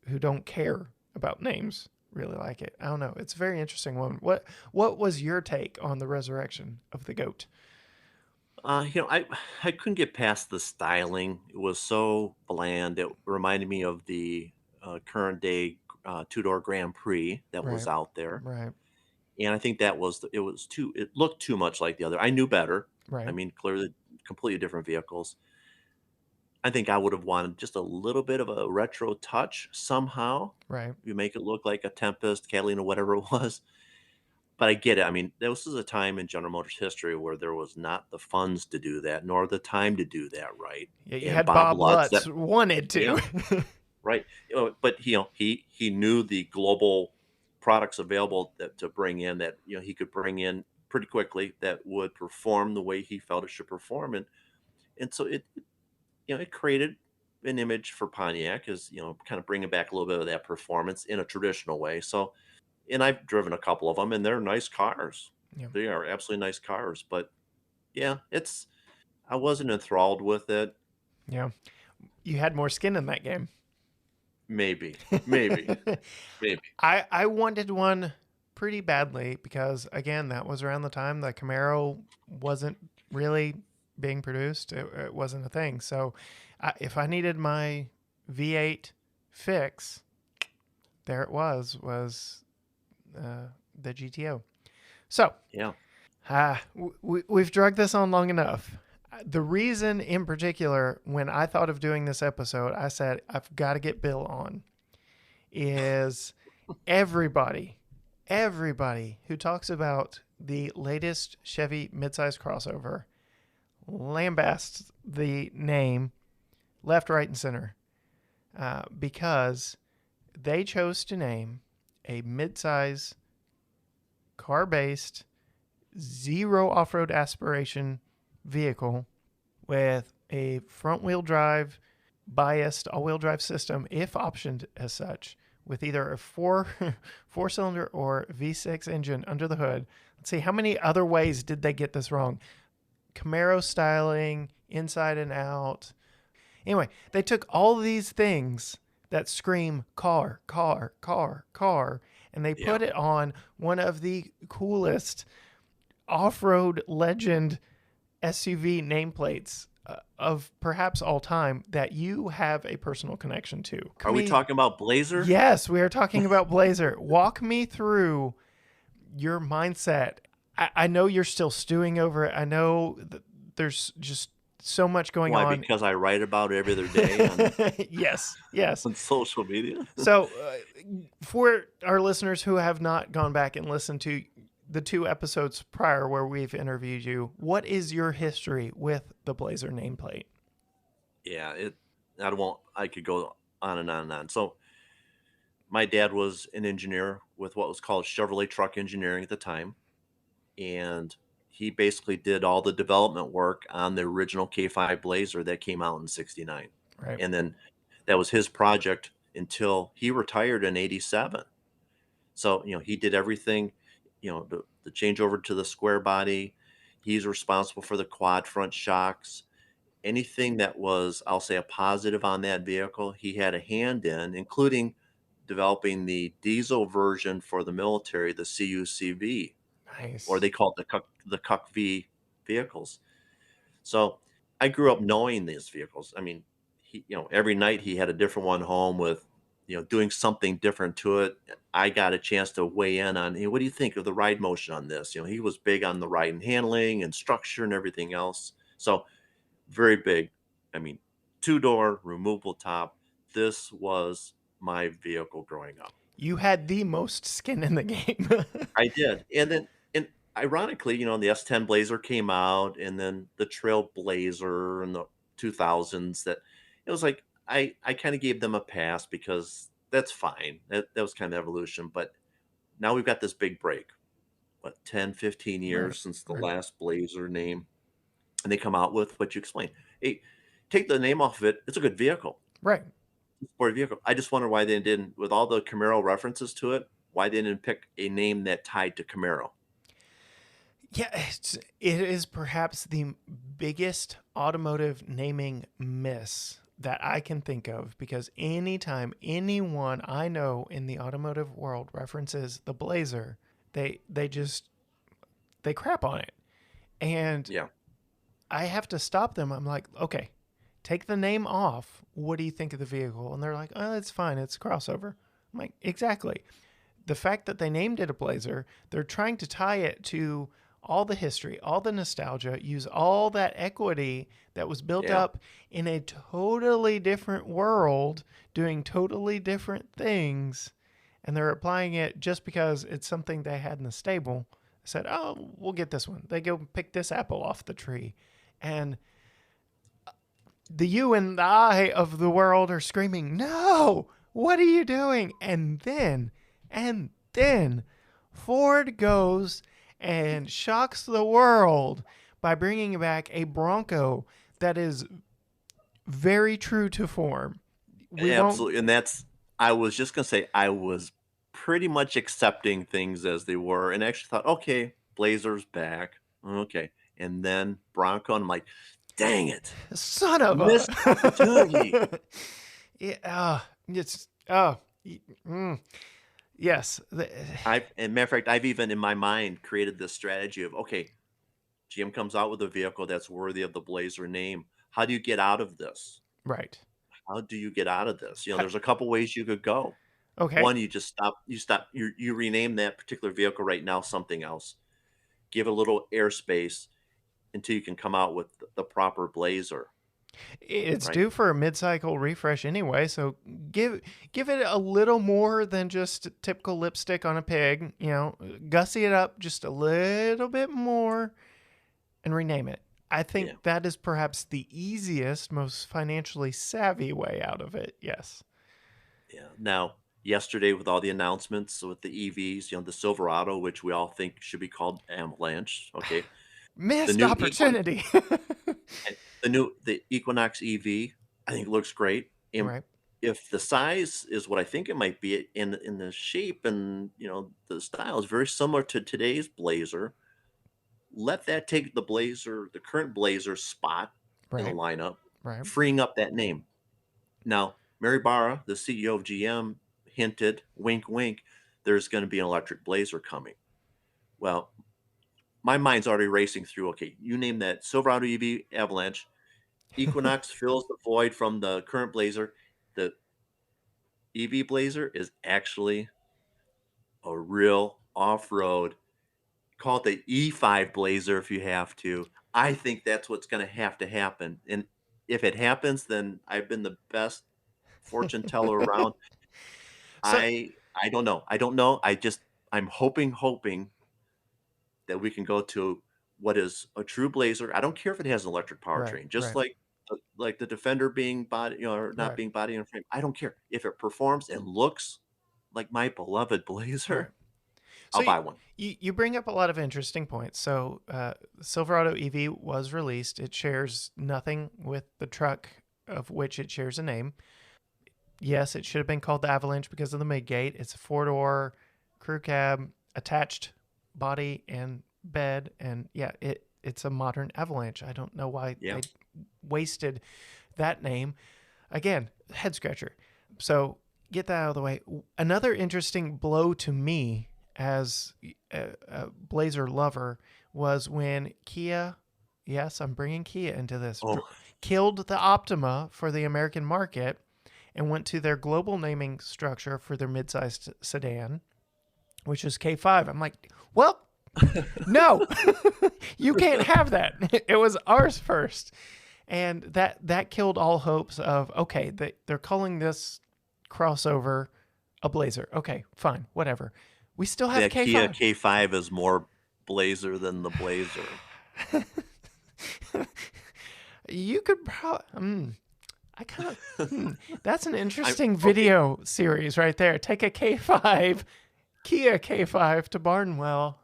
who don't care about names really like it? I don't know. It's a very interesting one. What was your take on the resurrection of the goat? I couldn't get past the styling. It was so bland. It reminded me of the current day two-door Grand Prix that was Right, out there, right, and I think it was too. It looked too much like the other. I knew better. I right, mean, clearly, completely different vehicles. I think I would have wanted just a little bit of a retro touch somehow. right. You make it look like a Tempest, Catalina, whatever it was. But I get it. I mean, this is a time in General Motors history where there was not the funds to do that, nor the time to do that right. Yeah, you And had Bob Bob Lutz, that Lutz wanted yeah, to. right. But he knew the global products available to bring in that he could bring in pretty quickly that would perform the way he felt it should perform, and so it created an image for Pontiac as kind of bringing back a little bit of that performance in a traditional way. So and I've driven a couple of them, and they're nice cars. Yeah, They are absolutely nice cars, but yeah, I wasn't enthralled with it. yeah. You had more skin in that game. Maybe, maybe, maybe. I wanted one pretty badly because again that was around the time the Camaro wasn't really being produced. It wasn't a thing. So if I needed my V8 fix, there it was the GTO. So Yeah, we've drugged this on long enough. The reason in particular, when I thought of doing this episode, I said, I've got to get Bill on, is everybody who talks about the latest Chevy midsize crossover lambasts the name left, right, and center because they chose to name a midsize car-based zero off-road aspiration vehicle with a front-wheel drive biased all-wheel drive system, if optioned as such, with either a four-cylinder or V6 engine under the hood. Let's see, how many other ways did they get this wrong? Camaro styling, inside and out. Anyway, they took all these things that scream car, car, car, car, and they Yeah. put it on one of the coolest off-road legend SUV nameplates of perhaps all time that you have a personal connection to. Are we talking about Blazer? Yes, we are talking about Blazer. Walk me through your mindset. I know you're still stewing over it. I know that there's just so much going Why? on. Because I write about it every other day on Yes, yes. on social media? So, for our listeners who have not gone back and listened to the 2 episodes prior where we've interviewed you, what is your history with the Blazer nameplate? Yeah, I could go on and on and on. So, my dad was an engineer with what was called Chevrolet Truck Engineering at the time, and he basically did all the development work on the original K5 Blazer that came out in '69. Right. And then that was his project until he retired in '87. So, he did everything, the changeover to the square body. He's responsible for the quad front shocks. Anything that was, I'll say, a positive on that vehicle, he had a hand in, including developing the diesel version for the military, the CUCV, or Nice. they call it the Cuck V vehicles. So I grew up knowing these vehicles. I mean, every night he had a different one home with, doing something different to it. I got a chance to weigh in on, hey, what do you think of the ride motion on this? He was big on the ride and handling and structure and everything else. So very big. I mean, two-door, removable top. This was my vehicle growing up. You had the most skin in the game. I did, and ironically, the S10 Blazer came out, and then the Trail Blazer in the 2000s. That it was like I kind of gave them a pass because that's fine. That was kind of evolution, but now we've got this big break. What, 10, 15 Right, years since the right, last Blazer name, and they come out with what you explained. Hey, take the name off of it. It's a good vehicle. right. Sport vehicle. I just wonder why they didn't, with all the Camaro references to it, why they didn't pick a name that tied to Camaro. Yeah, it is perhaps the biggest automotive naming miss that I can think of, because anytime anyone I know in the automotive world references the Blazer, they just they crap on it. And Yeah. I have to stop them. I'm like, okay, take the name off. What do you think of the vehicle? And they're like, oh, it's fine. It's a crossover. I'm like, exactly. The fact that they named it a Blazer, they're trying to tie it to all the history, all the nostalgia, use all that equity that was built Yeah. up in a totally different world, doing totally different things, and they're applying it just because it's something they had in the stable. Said, oh, we'll get this one. They go pick this apple off the tree. And the you and the I of the world are screaming, no, what are you doing? And then Ford goes and shocks the world by bringing back a Bronco that is very true to form. We won't. Absolutely. And I was just going to say, I was pretty much accepting things as they were and actually thought, okay, Blazer's back. Okay. And then Bronco, and I'm like, dang it. Son of a. Missed opportunity. Yeah, it's. Oh. Mm, yes. And matter of fact, I've even in my mind created this strategy of, okay, GM comes out with a vehicle that's worthy of the Blazer name. How do you get out of this? Right. How do you get out of this? There's a couple ways you could go. Okay. One, you just you rename that particular vehicle right now something else. Give it a little airspace until you can come out with the proper Blazer, It's right? due for a mid-cycle refresh anyway, so give it a little more than just typical lipstick on a pig. Gussy it up just a little bit more and rename it. I Yeah. think that is perhaps the easiest, most financially savvy way out of it. Yes. Yeah. Now, yesterday with all the announcements with the EVs, the Silverado, which we all think should be called Avalanche. Okay, the Missed new Equin, opportunity. the Equinox EV, I think looks great. And Right, if the size is what I think it might be, in the shape and the style is very similar to today's Blazer, let that take the current Blazer spot in the right, lineup, right. freeing up that name. Now, Mary Barra, the CEO of GM, hinted, wink, wink, there's going to be an electric Blazer coming. Well, my mind's already racing through. Okay, you name that Silverado EV Avalanche. Equinox fills the void from the current Blazer. The EV Blazer is actually a real off-road. Call it the E5 Blazer if you have to. I think that's what's going to happen. And if it happens, then I've been the best fortune teller around. So, I don't know. I don't know. I'm hoping that we can go to what is a true Blazer. I don't care if it has an electric right, powertrain, just right, like the Defender being body, or not right, being body and frame. I don't care if it performs and looks like my beloved right. Blazer. So I'll buy one. you bring up a lot of interesting points. So Silverado EV was released. It shares nothing with the truck of which it shares a name. Yes, it should have been called the Avalanche because of the midgate. It's a four-door crew cab, attached body and bed, and yeah, it's a modern Avalanche. I don't know why Yeah. they wasted that name. Again, head scratcher. So get that out of the way. Another interesting blow to me as a Blazer lover was when Kia, yes, I'm bringing Kia into this, Oh, killed the Optima for the American market and went to their global naming structure for their mid-sized sedan, which is K5. I'm like, well, no, you can't have that. It was ours first. And that killed all hopes of, okay, they're calling this crossover a Blazer. Okay, fine, whatever. We still have that Kia K5. K5 is more Blazer than the Blazer. You could probably. I kind of. That's an I'm interesting okay. video series right there. Take a K5, Kia K5 to Barnwell.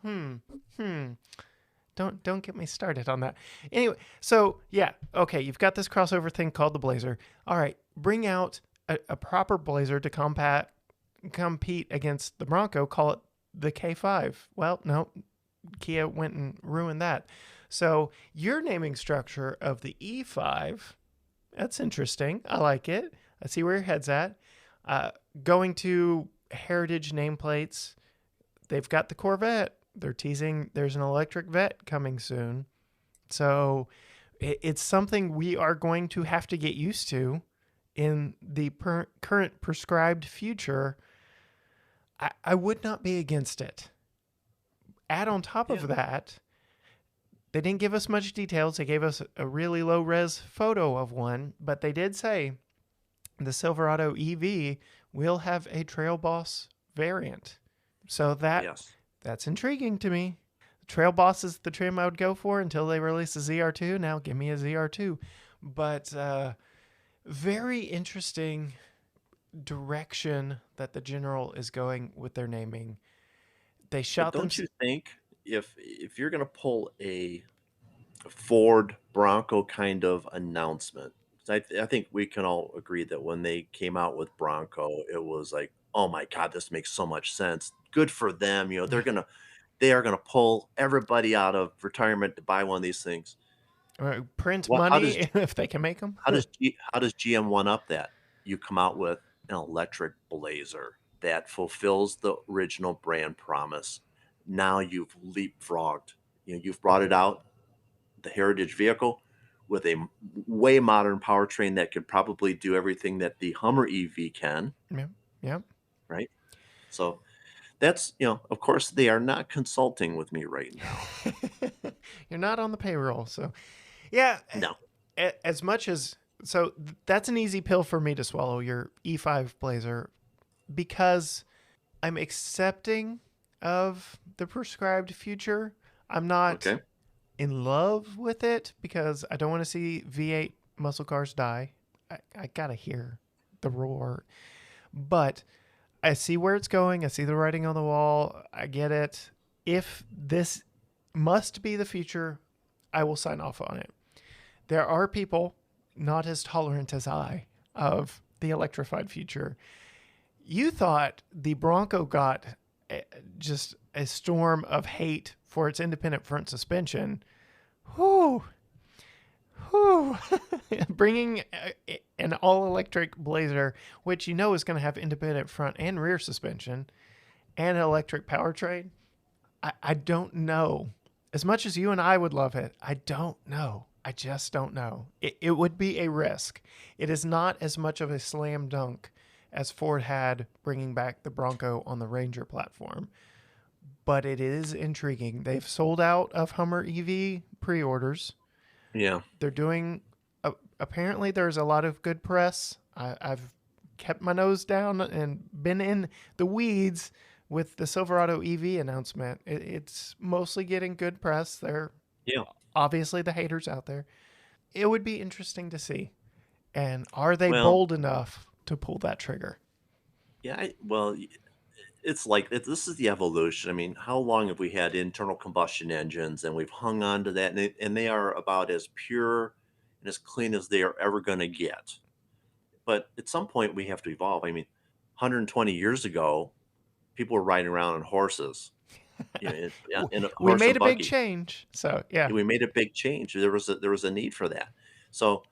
Don't get me started on that. Anyway, so yeah, okay, you've got this crossover thing called the Blazer. All right, bring out a proper Blazer to compete against the Bronco. Call it the K5. Well, no, Kia went and ruined that. So your naming structure of the E5, that's interesting. I like it. I see where your head's at. Uh, Going to heritage nameplates, they've got the Corvette. They're teasing there's an electric vet coming soon. So it's something we are going to have to get used to in the current prescribed future. I would not be against it. Add on top Yeah. of that, they didn't give us much details. They gave us a really low res photo of one, but they did say the Silverado EV will have a Trail Boss variant. So Yes. that's intriguing to me. Trail Boss is the trim I would go for until they release a ZR2. Now give me a ZR2. But very interesting direction that the General is going with their naming. They But shot them. don't you think if you're going to pull a Ford Bronco kind of announcement, 'cause I think we can all agree that when they came out with Bronco, it was like, oh my God, this makes so much sense. Good for them. Yeah. They are gonna pull everybody out of retirement to buy one of these things. Print What money if they can make them. how does GM one up that? You come out with an electric Blazer that fulfills the original brand promise. Now you've leapfrogged. You've brought it out, the heritage vehicle with a way modern powertrain that could probably do everything that the Hummer EV can, Yeah. Yeah. right? So that's, of course, they are not consulting with me right now. You're not on the payroll, so yeah. No. As much as so, that's an easy pill for me to swallow. Your E5 Blazer, because I'm accepting of the prescribed future. I'm not Okay. in love with it because I don't want to see V8 muscle cars die. I gotta hear the roar, but I see where it's going. I see the writing on the wall. I get it. If this must be the future, I will sign off on it. There are people not as tolerant as I of the electrified future. You thought the Bronco got just a storm of hate for its independent front suspension. Whew. Whew. Bringing an all electric Blazer, which you know is going to have independent front and rear suspension and an electric powertrain. I don't know. As much as you and I would love it, I don't know. I just don't know. It would be a risk. It is not as much of a slam dunk as Ford had bringing back the Bronco on the Ranger platform, but it is intriguing. They've sold out of Hummer EV pre-orders. Yeah. They're doing, apparently there's a lot of good press. I've kept my nose down and been in the weeds with the Silverado EV announcement. It's mostly getting good press. They're Yeah. obviously the haters out there. It would be interesting to see. And are they Well, bold enough to pull that trigger? yeah. It's like this is the evolution. I mean, how long have we had internal combustion engines, and we've hung on to that, and they are about as pure and as clean as they are ever going to get. But at some point, we have to evolve. I mean, 120 years ago, people were riding around on horses, in a We horse made and a big buggy. change. So, yeah. We made a big change. There was a need for that. So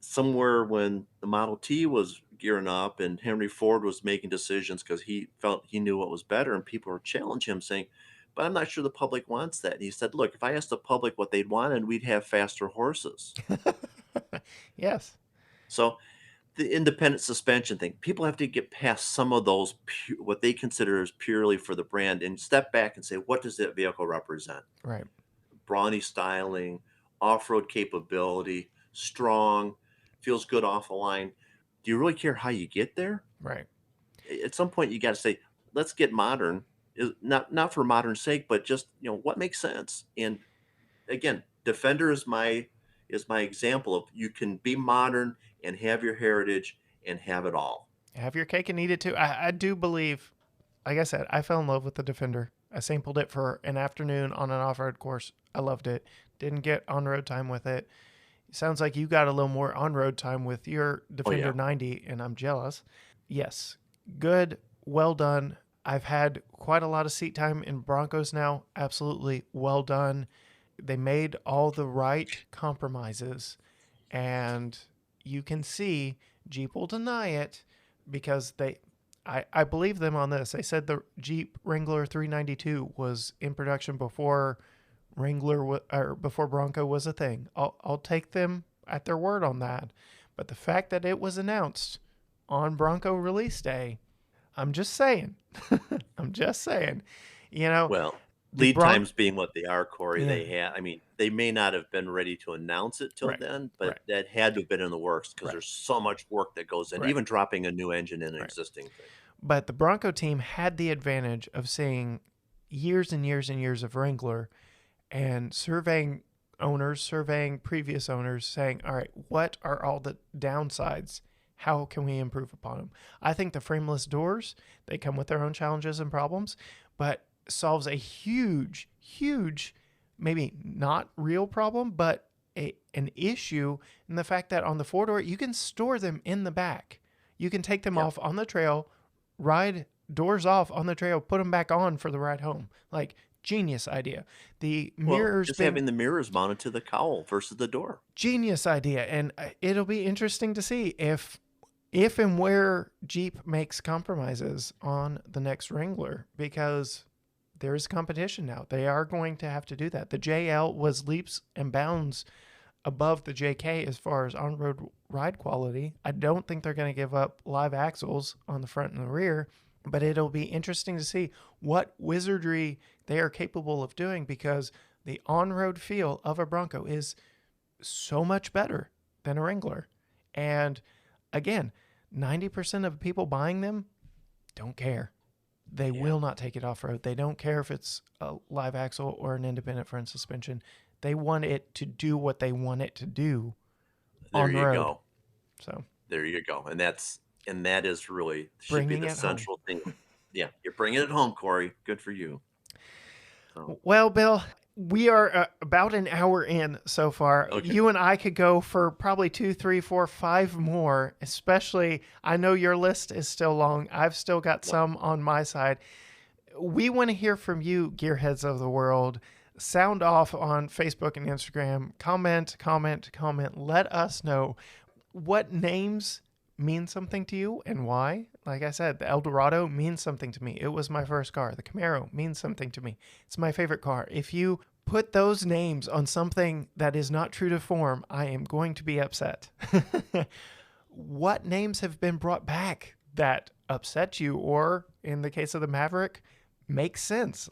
somewhere when the Model T was gearing up and Henry Ford was making decisions because he felt he knew what was better, and people were challenging him saying, "But I'm not sure the public wants that." And he said, "Look, if I asked the public what they'd wanted, we'd have faster horses." Yes. So the independent suspension thing, people have to get past some of those what they consider as purely for the brand and step back and say, what does that vehicle represent? Right. Brawny styling, off-road capability, strong, feels good off the line. Do you really care how you get there? Right. At some point, you got to say, let's get modern. Not for modern sake, but just what makes sense. And again, Defender is my example of you can be modern and have your heritage and have it all. Have your cake and eat it too. I do believe, like I said, I fell in love with the Defender. I sampled it for an afternoon on an off road course. I loved it. Didn't get on road time with it. Sounds like you got a little more on road time with your Oh Defender yeah, 90, and I'm jealous. Yes, good, well done. I've had quite a lot of seat time in Broncos now. Absolutely well done. They made all the right compromises, and you can see Jeep will deny it because I believe them on this. They said the Jeep Wrangler 392 was in production before or before Bronco was a thing. I'll take them at their word on that. But the fact that it was announced on Bronco release day, I'm just saying. I'm just saying. You know, well, the lead Bronc times being what they are, Corey, yeah, they had. I mean, they may not have been ready to announce it till right. then, but Right. that had to have been in the works because Right. there's so much work that goes in, Right. even dropping a new engine in an Right. existing thing. But the Bronco team had the advantage of seeing years and years and years of Wrangler and surveying owners, surveying previous owners, saying, all right, what are all the downsides? How can we improve upon them? I think the frameless doors, they come with their own challenges and problems, but solves a huge, huge, maybe not real problem, but an issue in the fact that on the four door, you can store them in the back. You can take them Yeah. off on the trail, ride doors off on the trail, put them back on for the ride home. Like, genius idea. The Well, mirrors just being having the mirrors mounted to the cowl versus the door. genius idea, and it'll be interesting to see if and where Jeep makes compromises on the next Wrangler, because there's competition now. They are going to have to do that. The JL was leaps and bounds above the JK as far as on-road ride quality. I don't think they're going to give up live axles on the front and the rear, but it'll be interesting to see what wizardry they are capable of doing, because the on-road feel of a Bronco is so much better than a Wrangler. And again, 90% of people buying them don't care. They Yeah. will not take it off road. They don't care if it's a live axle or an independent front suspension. They want it to do what they want it to do There on the you road. go. So, There you go. And that's And that is really should be Bringing the it home. central thing. Yeah, you're bringing it home, Corey. Good for you. So, Well, Bill, we are about an hour in so far. okay. You and I could go for probably 2, 3, 4, 5 more, especially I know your list is still long. I've still got Yep. some on my side. We want to hear from you, gearheads of the world. Sound off on Facebook and Instagram. Comment, comment, comment. Let us know what names mean something to you and why. Like I said, the Eldorado means something to me. It was my first car. The Camaro means something to me. It's my favorite car. If you put those names on something that is not true to form, I am going to be upset. What names have been brought back that upset you, or in the case of the Maverick, makes sense?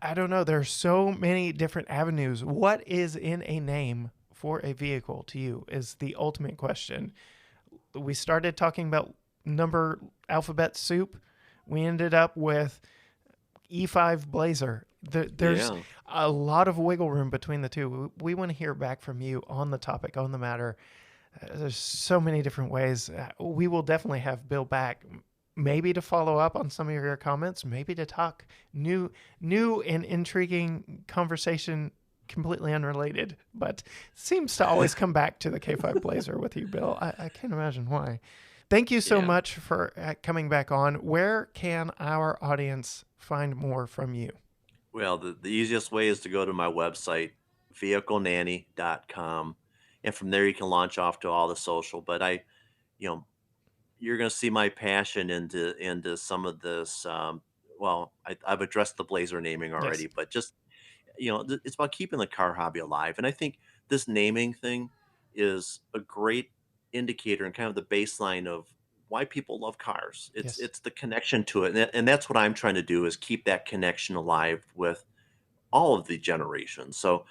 I don't know. There's so many different avenues. What is in a name for a vehicle to you is the ultimate question. We started talking about number alphabet soup. We ended up with E5 Blazer. There's Yeah. a lot of wiggle room between the two. We want to hear back from you on the topic, on the matter. There's so many different ways. We will definitely have Bill back, maybe to follow up on some of your comments, maybe to talk new and intriguing conversation, completely unrelated, but seems to always come back to the K5 Blazer with you, Bill. I can't imagine why. Thank you so Yeah. much for coming back on. Where can our audience find more from you? Well, the easiest way is to go to my website, vehiclenanny.com. And from there, you can launch off to all the social. But you know, you're going to see my passion into some of this. Well, I've addressed the Blazer naming Yes. already, but just it's about keeping the car hobby alive. And I think this naming thing is a great indicator and kind of the baseline of why people love cars. It's Yes. it's the connection to it, and that's what I'm trying to do is keep that connection alive with all of the generations. So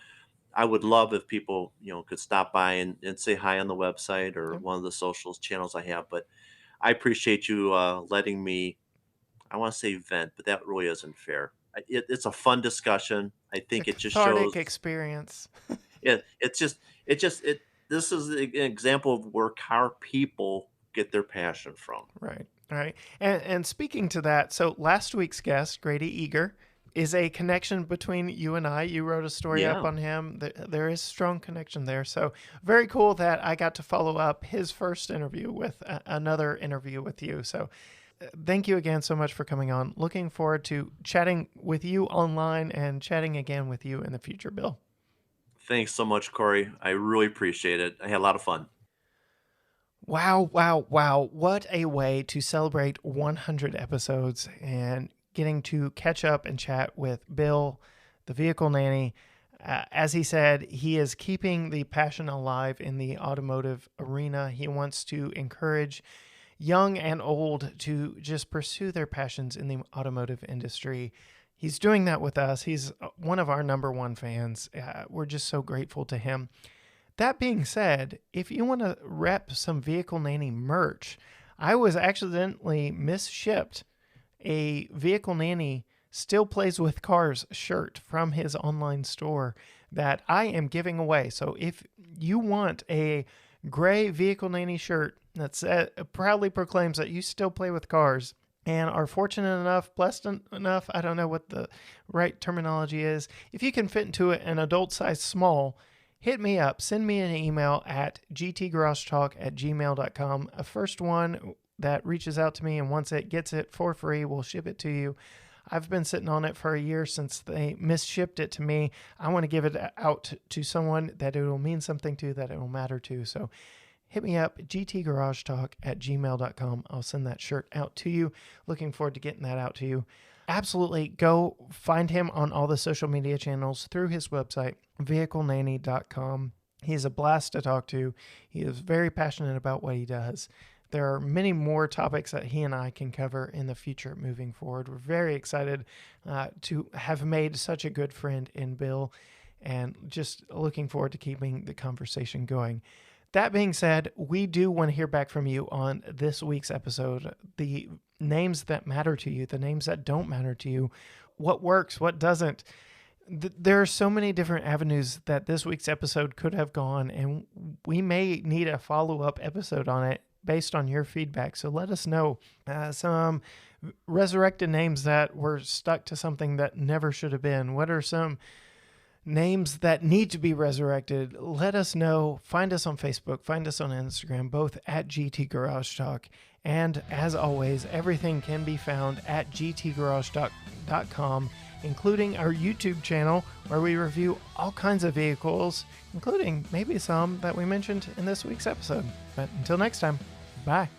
I would love if people could stop by and say hi on the website or Yep. one of the socials channels I have. But I appreciate you letting me. I want to say vent, but that really isn't fair. It's a fun discussion. I It's a think it just cathartic shows experience. it just this is an example of where car people get their passion from. Right. Right. And speaking to that, so last week's guest, Grady Eager, is a connection between you and I. You wrote a story up Yeah. on him. There is strong connection there. So very cool that I got to follow up his first interview with another interview with you. So thank you again so much for coming on. Looking forward to chatting with you online and chatting again with you in the future, Bill. Thanks so much, Corey. I really appreciate it. I had a lot of fun. Wow, wow, wow. What a way to celebrate 100 episodes and getting to catch up and chat with Bill, the vehicle nanny. As he said, he is keeping the passion alive in the automotive arena. He wants to encourage young and old to just pursue their passions in the automotive industry. He's doing that with us. He's one of our number one fans. We're just so grateful to him. That being said, if you want to rep some Vehicle Nanny merch, I was accidentally misshipped a Vehicle Nanny Still Plays with Cars shirt from his online store that I am giving away. So if you want a gray Vehicle Nanny shirt that proudly proclaims that you still play with cars and are fortunate enough, blessed enough, I don't know what the right terminology is, if you can fit into an adult size small, hit me up. Send me an email at gtgaragetalk@gmail.com. A first one that reaches out to me and wants it gets it for free. We'll ship it to you. I've been sitting on it for a year since they misshipped it to me. I want to give it out to someone that it will mean something to, that it will matter to. So hit me up, gtgaragetalk@gmail.com. I'll send that shirt out to you. Looking forward to getting that out to you. Absolutely. Go find him on all the social media channels through his website, vehiclenanny.com. He's a blast to talk to. He is very passionate about what he does. There are many more topics that he and I can cover in the future moving forward. We're very excited to have made such a good friend in Bill and just looking forward to keeping the conversation going. That being said, we do want to hear back from you on this week's episode. The names that matter to you, the names that don't matter to you, what works, what doesn't. There are so many different avenues that this week's episode could have gone, and we may need a follow-up episode on it based on your feedback. So let us know some resurrected names that were stuck to something that never should have been. What are some names that need to be resurrected? Let us know. Find us on Facebook, find us on Instagram, both at GT Garage Talk. And as always, everything can be found at gtgaragetalk.com, including our YouTube channel where we review all kinds of vehicles, including maybe some that we mentioned in this week's episode. But until next time, bye.